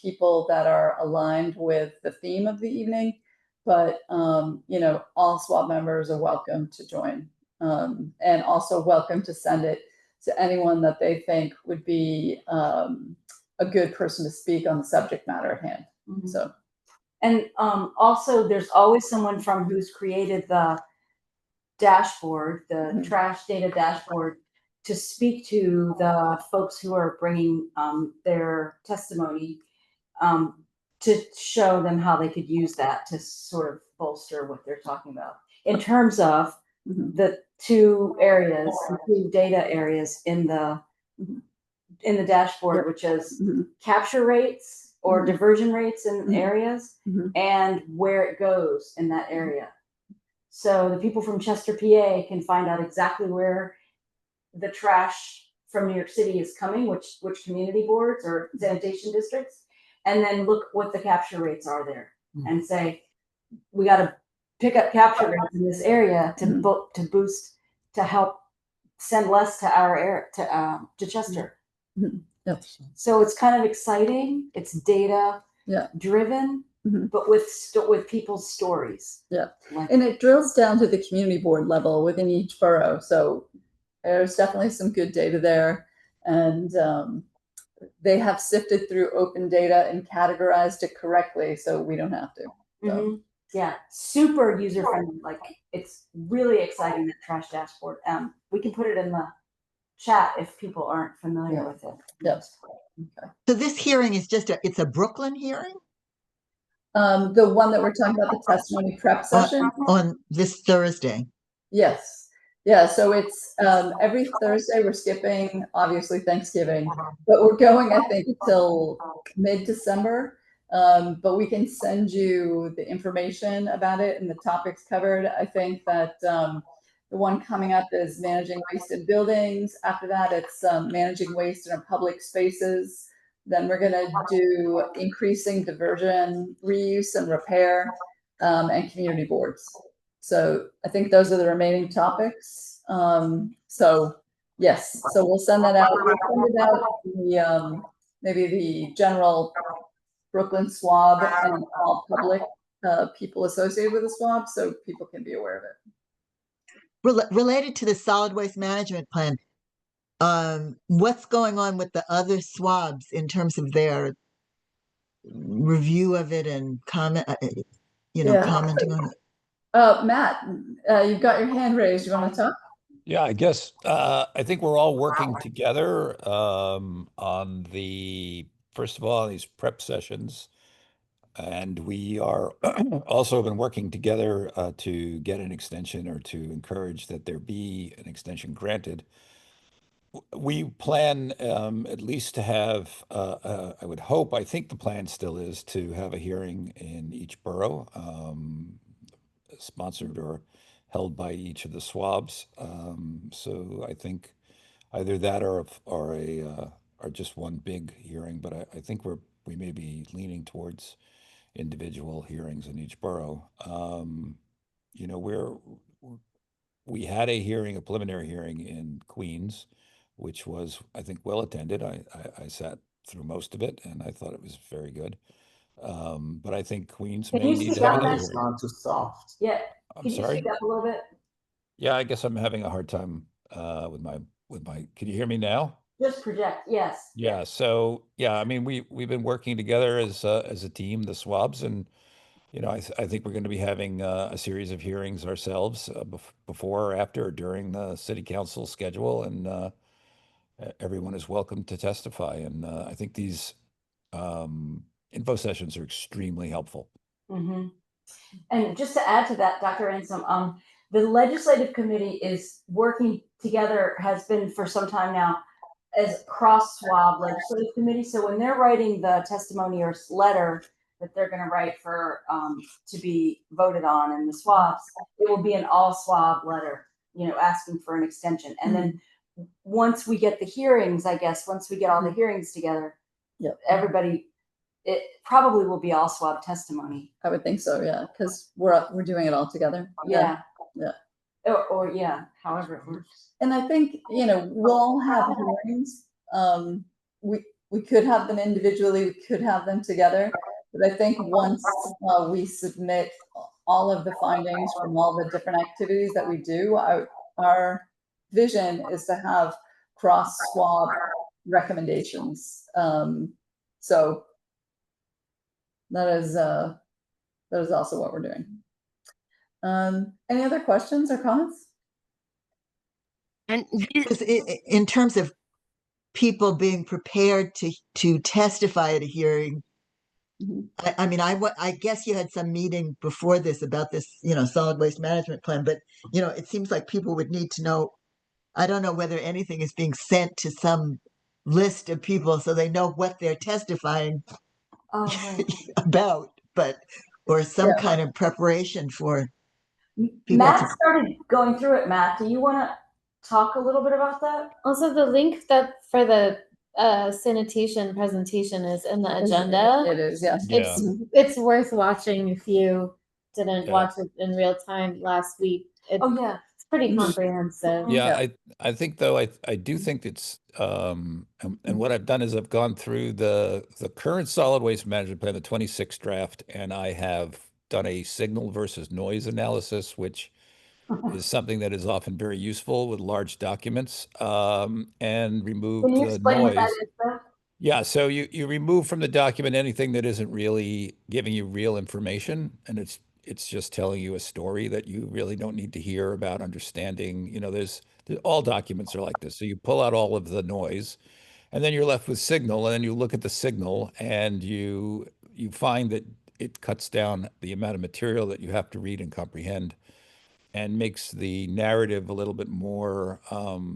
people that are aligned with the theme of the evening, but all SWAB members are welcome to join, and also welcome to send it to anyone that they think would be a good person to speak on the subject matter at hand. Mhm. So, and also there's always someone from who's created the dashboard, the trash data dashboard, to speak to the folks who are bringing their testimony, to show them how they could use that to sort of bolster what they're talking about in terms of the two data areas in the dashboard, which is capture rates or diversion rates in areas and where it goes in that area. So the people from Chester, PA can find out exactly where the trash from New York City is coming, which community boards or sanitation districts, and then look what the capture rates are there and say, we got to pick up capture rates in this area to boost, to help send less to our area, to Chester. Yep. So it's kind of exciting. It's data driven, but with people's stories. Yeah. And it drills down to the community board level within each borough. So there's definitely some good data there. And they have sifted through open data and categorized it correctly, so we don't have to. So. Yeah, super user friendly. Like, it's really exciting, that trash dashboard. We can put it in the chat if people aren't familiar with it. Yes. Okay. So this hearing is it's a Brooklyn hearing? The one that we're talking about, the testimony prep session? On this Thursday. Yes. Yeah, so it's every Thursday. We're skipping, obviously, Thanksgiving, but we're going, I think, until mid-December. But we can send you the information about it and the topics covered. I think that the one coming up is managing waste in buildings. After that, it's managing waste in our public spaces. Then we're going to do increasing diversion, reuse, and repair, and community boards. So I think those are the remaining topics. So Yes, so we'll send that out. We'll send it out to the, maybe the general Brooklyn SWAB and all public people associated with the SWAB, so people can be aware of it. Related to the solid waste management plan, what's going on with the other SWABs in terms of their review of it and comment, Yeah. commenting on it? Matt, you've got your hand raised. You want to talk? Yeah, I guess I think we're all working together on the, first of all, these prep sessions. And we are also been working together to get an extension or to encourage that there be an extension granted. We plan at least to have, I would hope, I think the plan still is to have a hearing in each borough, sponsored or held by each of the SWABs. So I think either that or just one big hearing, but I think we may be leaning towards individual hearings in each borough. You know, we had a hearing, a preliminary hearing in Queens, which was, I think, well attended. I sat through most of it and I thought it was very good. But I think Queens Can may you need to speak have up, another Max? hearing. Not too soft. Yeah, I'm can you sorry. speak up a little bit? Yeah, I guess I'm having a hard time with my can you hear me now? Just project, yes. Yeah, so yeah, I mean we've been working together as a team, the SWABs, and you know I think we're going to be having a series of hearings ourselves before or after or during the city council schedule, and everyone is welcome to testify. And I think these info sessions are extremely helpful. Mm-hmm. And just to add to that, Dr. Ransom, the legislative committee is working together, has been for some time now, as cross SWAB legislative committee. So when they're writing the testimony or letter that they're going to write for to be voted on in the SWABs, it will be an all SWAB letter, asking for an extension. And then once we get the hearings, I guess, once we get all the hearings together, everybody, it probably will be all SWAB testimony. I would think so, yeah, because we're doing it all together. Yeah. Yeah. Or yeah, however it works. And I think, we'll all have hearings. We could have them individually, we could have them together. But I think once we submit all of the findings from all the different activities that we do, our vision is to have cross SWAB recommendations. So that is also what we're doing. Any other questions or comments? And In terms of people being prepared to testify at a hearing, I mean, I guess you had some meeting before this about this, solid waste management plan, but it seems like people would need to know. I don't know whether anything is being sent to some list of people so they know what they're testifying about, or some kind of preparation for people. Matt started going through it. Matt, do you want to talk a little bit about that? Also, the link that for the sanitation presentation is in the agenda. It is, yes. It's worth watching if you didn't watch it in real time last week. It's pretty comprehensive. Yeah, I think though I do think it's and what I've done is I've gone through the current solid waste management plan, the 26 draft, and I have done a signal versus noise analysis, which is something that is often very useful with large documents, and remove Can you the explain noise. what that is, though? Yeah, so you remove from the document anything that isn't really giving you real information, and it's just telling you a story that you really don't need to hear about understanding. All documents are like this. So you pull out all of the noise, and then you're left with signal, and then you look at the signal, and you find that it cuts down the amount of material that you have to read and comprehend, and makes the narrative a little bit more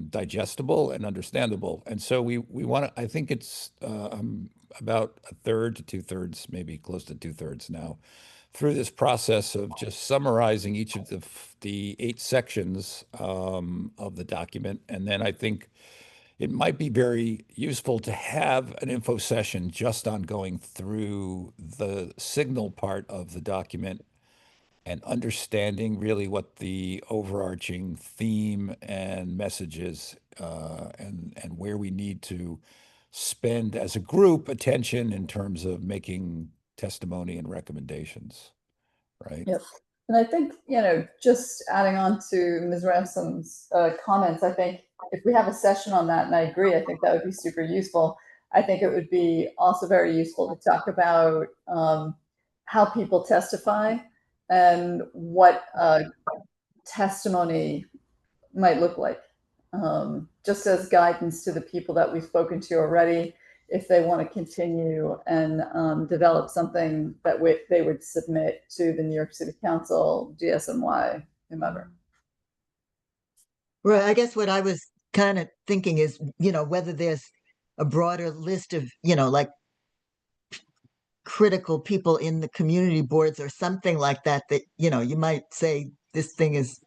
digestible and understandable. And so we want to, I think it's about a third to 2/3, maybe close to 2/3 now, through this process of just summarizing each of the 8 sections of the document. And then I think it might be very useful to have an info session just on going through the signal part of the document and understanding really what the overarching theme and message is, and where we need to spend as a group attention in terms of making testimony and recommendations, right? Yep. And I think, just adding on to Ms. Ransom's comments, I think if we have a session on that, and I agree, I think that would be super useful. I think it would be also very useful to talk about how people testify and what testimony might look like, just as guidance to the people that we've spoken to already, if they want to continue and develop something that they would submit to the New York City Council, GSNY, whomever. Right. I guess what I was kind of thinking is, whether there's a broader list of, like critical people in the community boards or something like that, that, you might say this thing is,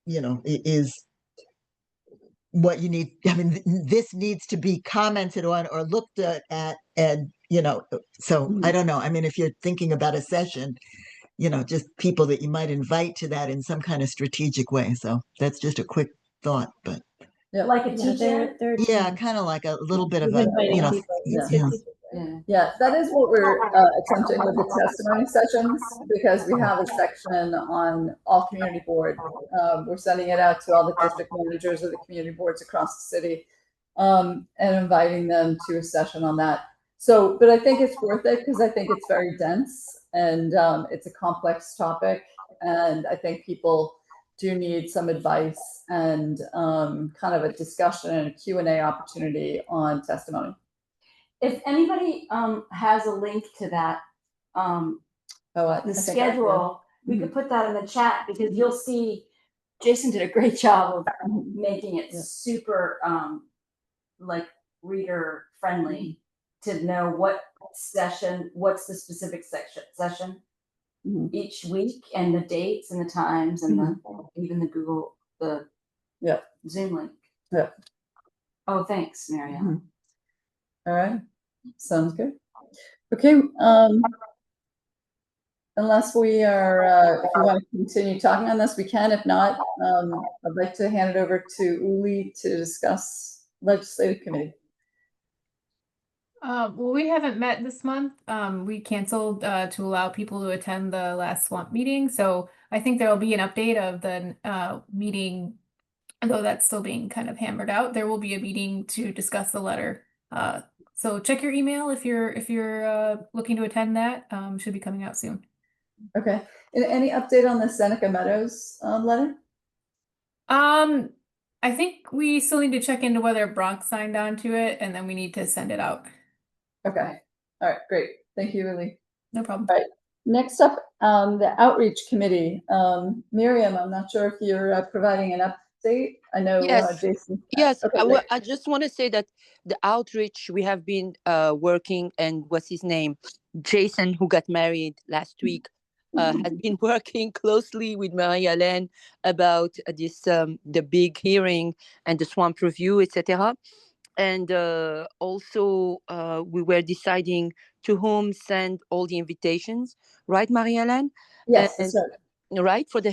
is what you need. I mean, this needs to be commented on or looked at, and, so I don't know. I mean, if you're thinking about a session, just people that you might invite to that in some kind of strategic way. So that's just a quick thought, but Yeah. Like a teacher? yeah, kind of like a little bit of a, Inviting people. Yeah, that is what we're attempting with the testimony sessions, because we have a section on all community board. We're sending it out to all the district managers of the community boards across the city, and inviting them to a session on that. So, but I think it's worth it because I think it's very dense and it's a complex topic. And I think people do need some advice and kind of a discussion and a Q&A opportunity on testimony. If anybody has a link to that, the schedule, we could put that in the chat, because you'll see Jason did a great job of making it super like reader friendly to know what session, what's the specific session each week, and the dates and the times and even the Google, the Zoom link. Yeah. Oh, thanks, Marianne. All right, sounds good. Okay, unless we are, if you want to continue talking on this, we can. If not, I'd like to hand it over to Uli to discuss legislative committee. Well, we haven't met this month. We canceled to allow people to attend the last SWAB meeting. So I think there will be an update of the meeting, though that's still being kind of hammered out. There will be a meeting to discuss the letter. So check your email if you're looking to attend that. Should be coming out soon. Okay. And any update on the Seneca Meadows letter? I think we still need to check into whether Bronx signed on to it, and then we need to send it out. Okay. All right, great. Thank you, Lily. No problem. All right. Next up, the outreach committee. Miriam, I'm not sure if you're providing an update. I know Jason. Yes, Okay, I just want to say that the outreach we have been working, and what's his name? Jason, who got married last week, has been working closely with Marie-Hélène about this the big hearing and the swamp review, etc. And also we were deciding to whom send all the invitations, right, Marie-Hélène? yes, that's right. Right, for the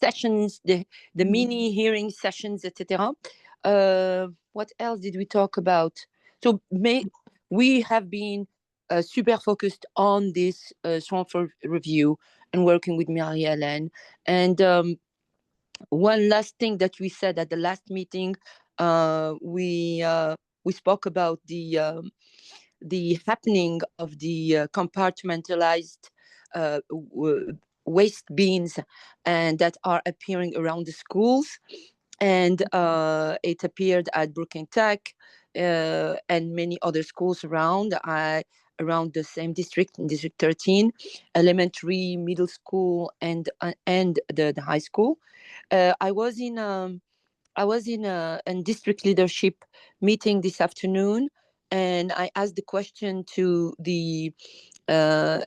sessions, the mini hearing sessions, etc. What else did we talk about? So we have been super focused on this swamp review and working with Marie-Hélène. And one last thing that we said at the last meeting, we spoke about the happening of the compartmentalized waste bins, and that are appearing around the schools. And it appeared at Brooklyn Tech and many other schools around the same district, in District 13, elementary, middle school, and the high school. I was in a district leadership meeting this afternoon, and I asked the question to the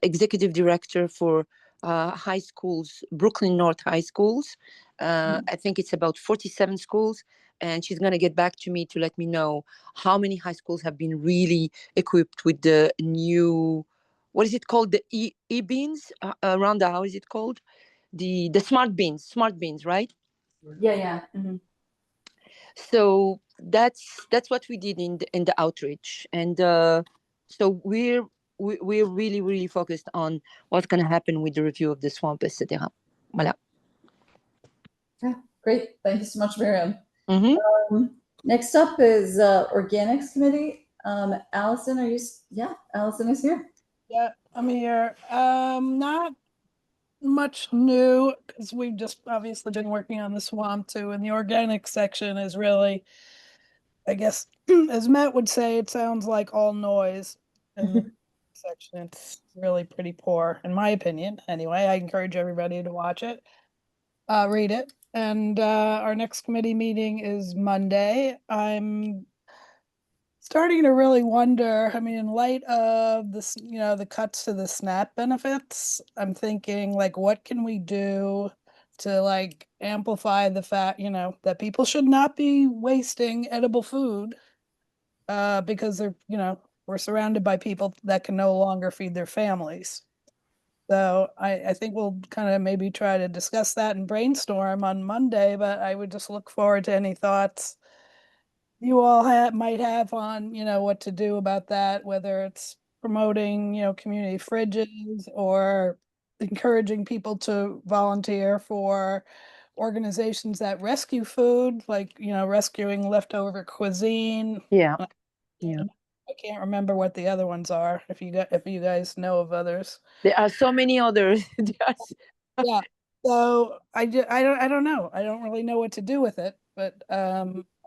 executive director for high schools, Brooklyn North High Schools. I think it's about 47 schools, and she's going to get back to me to let me know how many high schools have been really equipped with the new what is it called? The e-beans around the house. Is it called the smart beans? Smart beans, right? Yeah. Mhm. So that's what we did in the outreach, and so we're really focused on what's going to happen with the review of the swamp, etc. Voilà. Okay, great. Thank you so much, Miriam. Mm-hmm. Next up is Organics Committee. Allison, are you? Yeah, Allison is here. Yeah, I'm here. Not much new because we've just obviously been working on the swamp too, and the organic section is really, I guess, as Matt would say, it sounds like all noise. In the section, it's really pretty poor, in my opinion. Anyway, I encourage everybody to watch it, read it, and our next committee meeting is Monday. I'm starting to really wonder, I mean, in light of this, the cuts to the SNAP benefits, I'm thinking like, what can we do to like amplify the fact, that people should not be wasting edible food because they're, we're surrounded by people that can no longer feed their families. So I think we'll kind of maybe try to discuss that and brainstorm on Monday, but I would just look forward to any thoughts you all might have on, what to do about that, whether it's promoting, community fridges or encouraging people to volunteer for organizations that rescue food, like, rescuing leftover cuisine. Yeah. I can't remember what the other ones are. If you guys know of others. There are so many others. Yeah. So I don't know. I don't really know what to do with it, but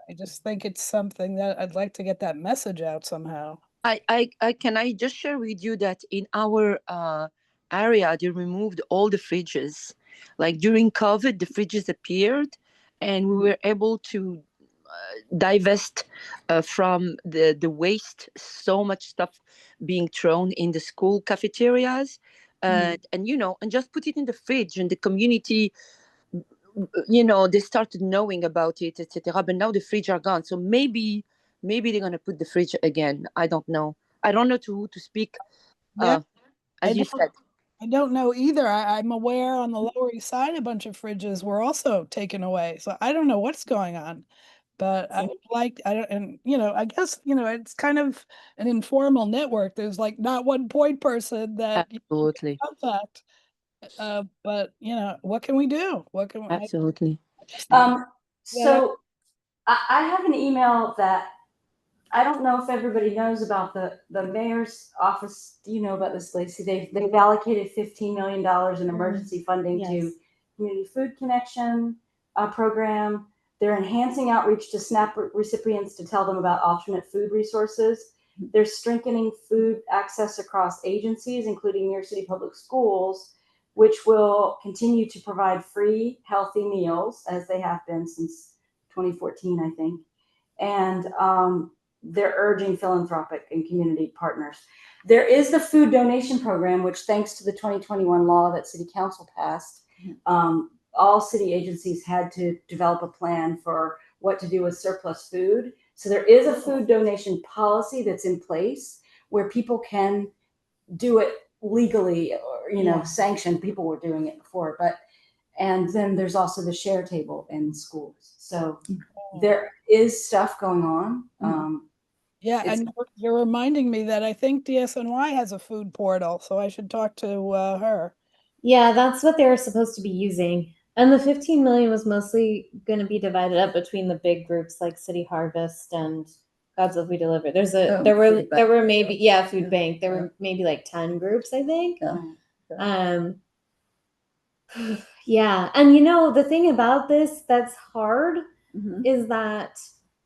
I just think it's something that I'd like to get that message out somehow. Can I just share with you that in our area they removed all the fridges. Like during COVID, the fridges appeared, and we were able to divest from the waste. So much stuff being thrown in the school cafeterias, and just put it in the fridge, and the community, they started knowing about it, etc. But now the fridge are gone, so maybe they're gonna put the fridge again. I don't know to who to speak. Yeah, as you said. I don't know either. I'm aware on the Lower East Side a bunch of fridges were also taken away, so I don't know what's going on. But I guess it's kind of an informal network. There's like not one point person that absolutely contact. But what can we do? What can we absolutely? So I have an email that I don't know if everybody knows about the mayor's office. Do you know about this, Lacey? They've allocated $15 million in emergency funding to Community Food Connection program. They're enhancing outreach to SNAP recipients to tell them about alternate food resources. They're strengthening food access across agencies, including New York City Public Schools, which will continue to provide free, healthy meals, as they have been since 2014, I think. And they're urging philanthropic and community partners. There is the food donation program, which, thanks to the 2021 law that City Council passed, all city agencies had to develop a plan for what to do with surplus food. So there is a food donation policy that's in place where people can do it legally, or sanctioned. People were doing it before, and then there's also the share table in schools. So there is stuff going on. Yeah, and you're reminding me that I think DSNY has a food portal, so I should talk to her. Yeah, that's what they were supposed to be using. And the 15 million was mostly going to be divided up between the big groups like City Harvest and God's Love We Deliver. There were maybe food bank. There were maybe like 10 groups, I think. Yeah, and the thing about this that's hard is that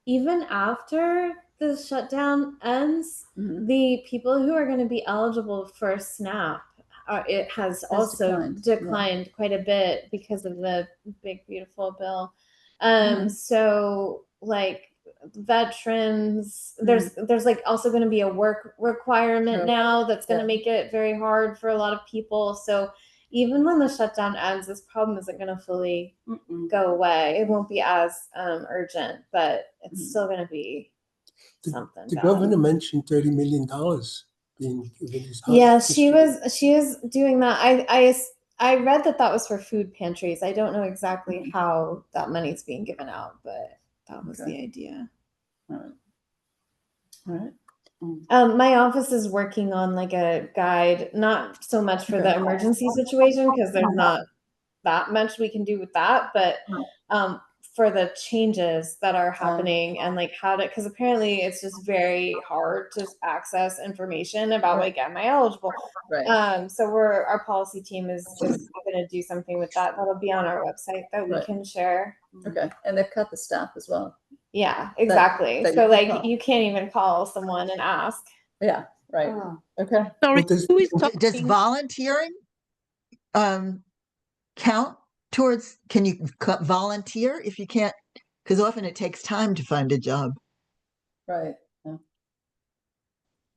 even after the shutdown ends, the people who are going to be eligible for SNAP, it has also declined quite a bit because of the big beautiful bill. So like veterans, there's like also going to be a work requirement now that's going to make it very hard for a lot of people. So even when the shutdown ends, this problem isn't going to fully go away. It won't be as urgent, but it's still going to be something. The governor mentioned $30 million being given these Yeah, hot she is doing that. I read that was for food pantries. I don't know exactly how that money's being given out, but that was Okay. the idea. All right. All right. My office is working on like a guide, not so much for the Okay. emergency situation because there's not that much we can do with that, but for the changes that are happening and like how to, because apparently it's just very hard to access information about like, am I eligible? Right. So our policy team is going to do something with that. That'll be on our website that we Right. can share. Okay. And they've cut the staff as well. Yeah, exactly. that So you can like call. you can't even call someone and ask. Yeah. Right. Okay. Sorry, does- who is Does talking? volunteering count towards, can you volunteer if you can't? Because often it takes time to find a job. Right. Yeah.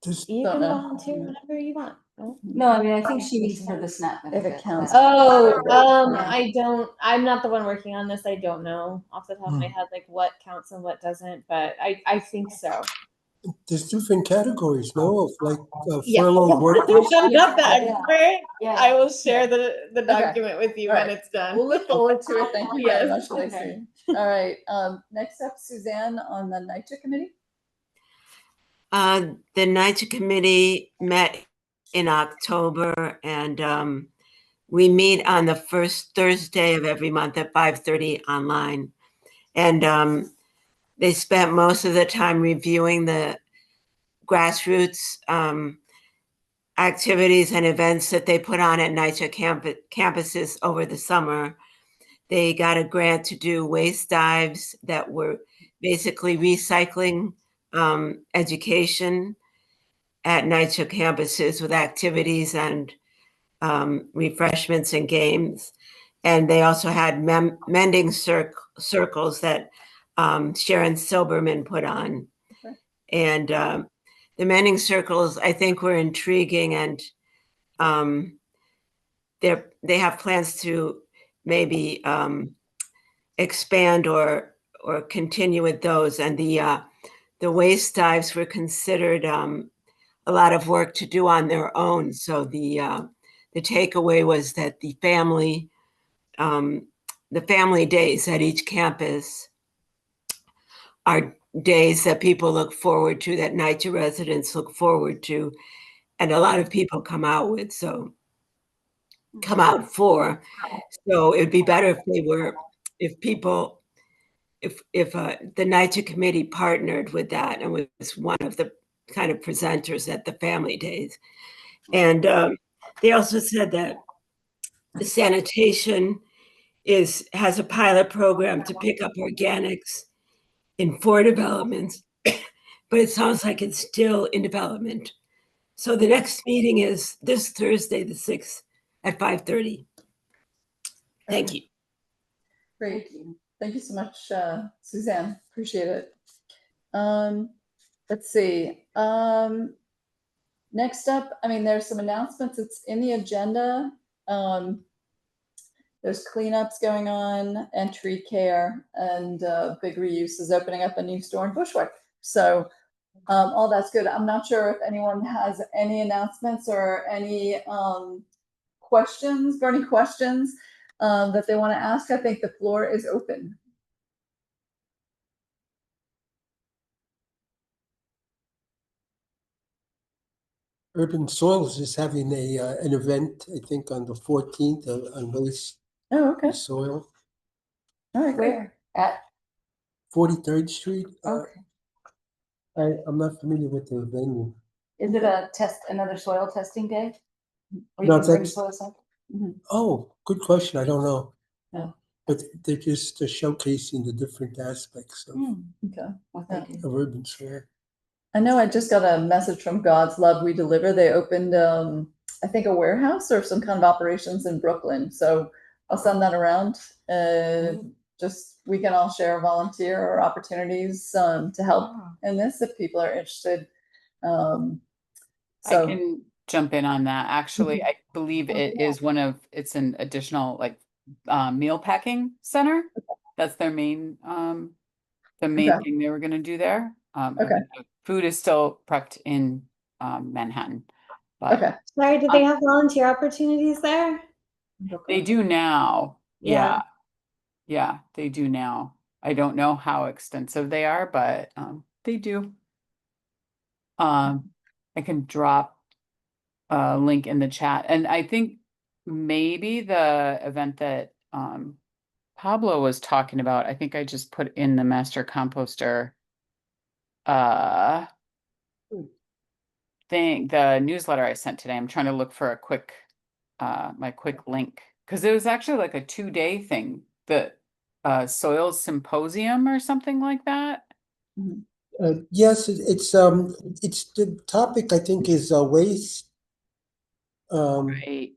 You Don't can know. volunteer whenever you want. No, I mean, I think she means for the SNAP If it benefit. counts. Oh, I'm not the one working on this. I don't know off the top of my head like what counts and what doesn't, but I think so. There's different categories, no? Of like Yeah. furloughed workers. I'm not the expert. Yeah. I will share the document with you All when right. it's done. We'll look forward to it. Thank you very Yes. much, Lacey. All right. Next up, Suzanne on the NYCHA committee. The NYCHA committee met in October, and we meet on the first Thursday of every month at 5:30 online. And they spent most of the time reviewing the grassroots activities and events that they put on at NYCHA campuses over the summer. They got a grant to do waste dives that were basically recycling education at NYCHA campuses with activities and refreshments and games. And they also had mending circles that Sharon Silberman put on. Okay. And the mending circles, I think, were intriguing, and they have plans to maybe expand or continue with those. And the waste dives were considered a lot of work to do on their own. So the takeaway was that the family days at each campus are days that people look forward to, that NYCHA residents look forward to, and a lot of people come out for. So it'd be better if the NYCHA committee partnered with that and was one of the kind of presenters at the family days. And they also said that the sanitation has a pilot program to pick up organics in 4 developments, but it sounds like it's still in development. So the next meeting is this Thursday, the 6th at 5:30. Thank you. Great. Thank you so much, Suzanne. Appreciate it. Let's see. Next up, I mean, there's some announcements. It's in the agenda. There's cleanups going on and tree care, and Big Reuse is opening up a new store in Bushwick. So all that's good. I'm not sure if anyone has any announcements or any burning questions that they want to ask. I think the floor is open. Urban Soils is having an event, I think, on the 14th on waste soil. All right, great. Where? At 43rd Street. Okay. I'm not familiar with the venue. Is it another soil testing day? Or No, you can bring that's- soil sample? Oh, good question. I don't know. No. But they're just showcasing the different aspects of Okay. What they do. urban soil. I know I just got a message from God's Love We Deliver. They opened, I think, a warehouse or some kind of operations in Brooklyn. So I'll send that around. Just we can all share volunteer or opportunities to help in this if people are interested. I can jump in on that. Actually, I believe it's an additional meal packing center. That's their main the main thing they were going to do there. I think the food is still prepped in Manhattan. But Okay. Sorry, do they have volunteer opportunities there? they do now. Yeah. Yeah, they do now. I don't know how extensive they are, but they do. I can drop a link in the chat. And I think maybe the event that Pablo was talking about, I think I just put in the master composter thing, the newsletter I sent today. I'm trying to look for a quick my quick link, because it was actually like a 2-day thing, the soils symposium or something like that. Yes, it's the topic, I think, is waste. Right.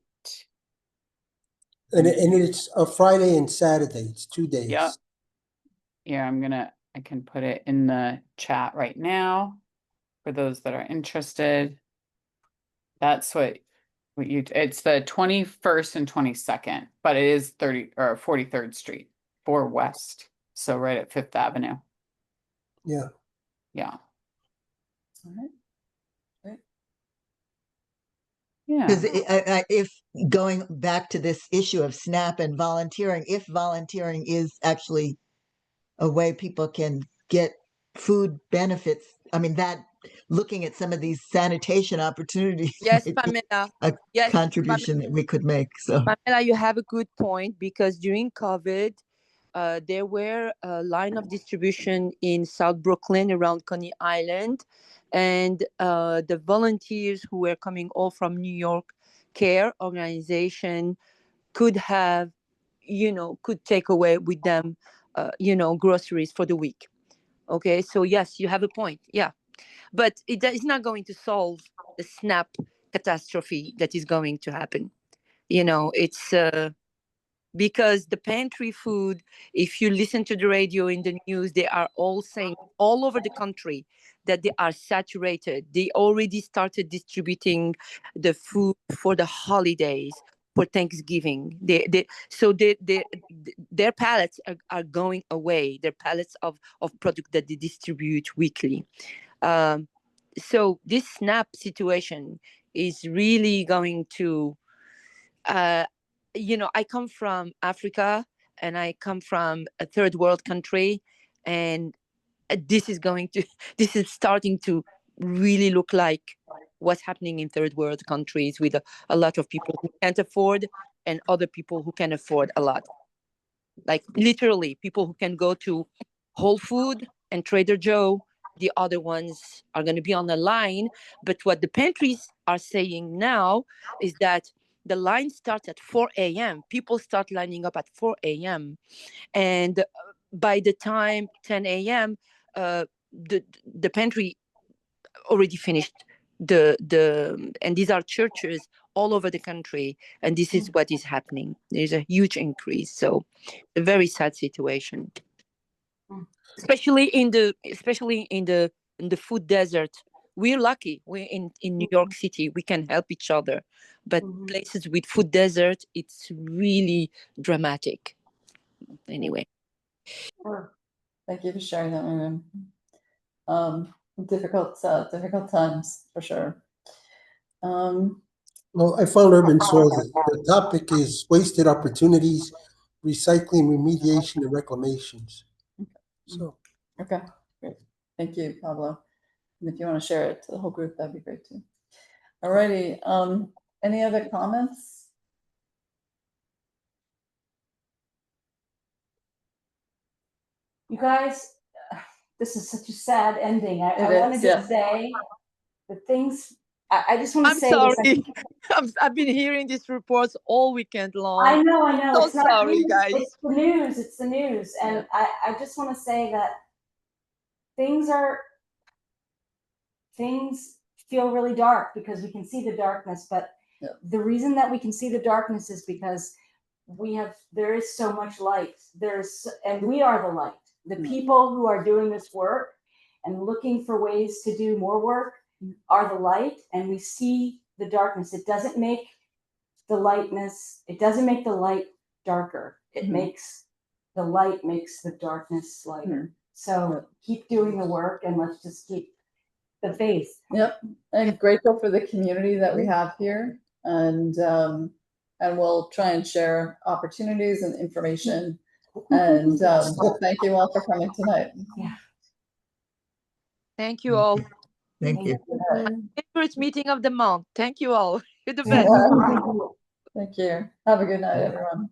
And it's a Friday and Saturday. It's 2 days. Yep. Yeah, I can put it in the chat right now for those that are interested. That's what it's the 21st and 22nd, but it is 30 or 43rd Street for West. So right at 5th Avenue. Yeah. Yeah. All right. Great. Yeah. Because if going back to this issue of SNAP and volunteering, if volunteering is actually a way people can get food benefits, I mean, that looking at some of these sanitation opportunities Yes, might be Pamela. a Yes, contribution that we could make. So Pamela, you have a good point, because during COVID, there were a line of distribution in South Brooklyn around Coney Island, and the volunteers who were coming all from New York Care organization could have, could take away with them, groceries for the week. Okay, so yes, you have a point. Yeah, but it's not going to solve the SNAP catastrophe that is going to happen. It's because the pantry food, if you listen to the radio, in the news, they are all saying all over the country that they are saturated. They already started distributing the food for the holidays, for Thanksgiving. Their pallets are going away. Their pallets of product that they distribute weekly. So this SNAP situation is really going to, I come from Africa, and I come from a third world country, and this is starting to really look like what's happening in third world countries, with a lot of people who can't afford, and other people who can afford a lot. Like literally people who can go to Whole Food and Trader Joe. The other ones are going to be on the line. But what the pantries are saying now is that the line starts at 4 a.m. People start lining up at 4 a.m. And by the time 10 a.m., the pantry already finished and these are churches all over the country, and this is what is happening. There's a huge increase, so a very sad situation, especially in the food desert. We're lucky, we're in New York City, we can help each other, but places with food desert, it's really dramatic. Anyway, thank you for sharing that, Miriam. Difficult times for sure. Well, I found Urban Soils. The topic is wasted opportunities, recycling, remediation, and reclamations. So, okay, great. Thank you, Pablo. And if you want to share it to the whole group, that'd be great too. Alrighty. Any other comments? You guys, this is such a sad ending. I It want to is, just yeah. say the things. I just want to I'm say sorry. this. I've been hearing these reports all weekend long. I know. So It's not sorry, news. guys. It's the news. It's the news. And I just want to say that things feel really dark because we can see the darkness. But the reason that we can see the darkness is because there is so much light. And we are the light. The people who are doing this work and looking for ways to do more work are the light, and we see the darkness. It doesn't make the light darker. It makes the light makes the darkness lighter. So keep doing the work, and let's just keep the face. Yep, and grateful for the community that we have here, and we'll try and share opportunities and information. And thank you all for coming tonight. Yeah. Thank you all. Thank you. Favorite meeting of the month. Thank you all. You're the best. Thank you. Have a good night, everyone.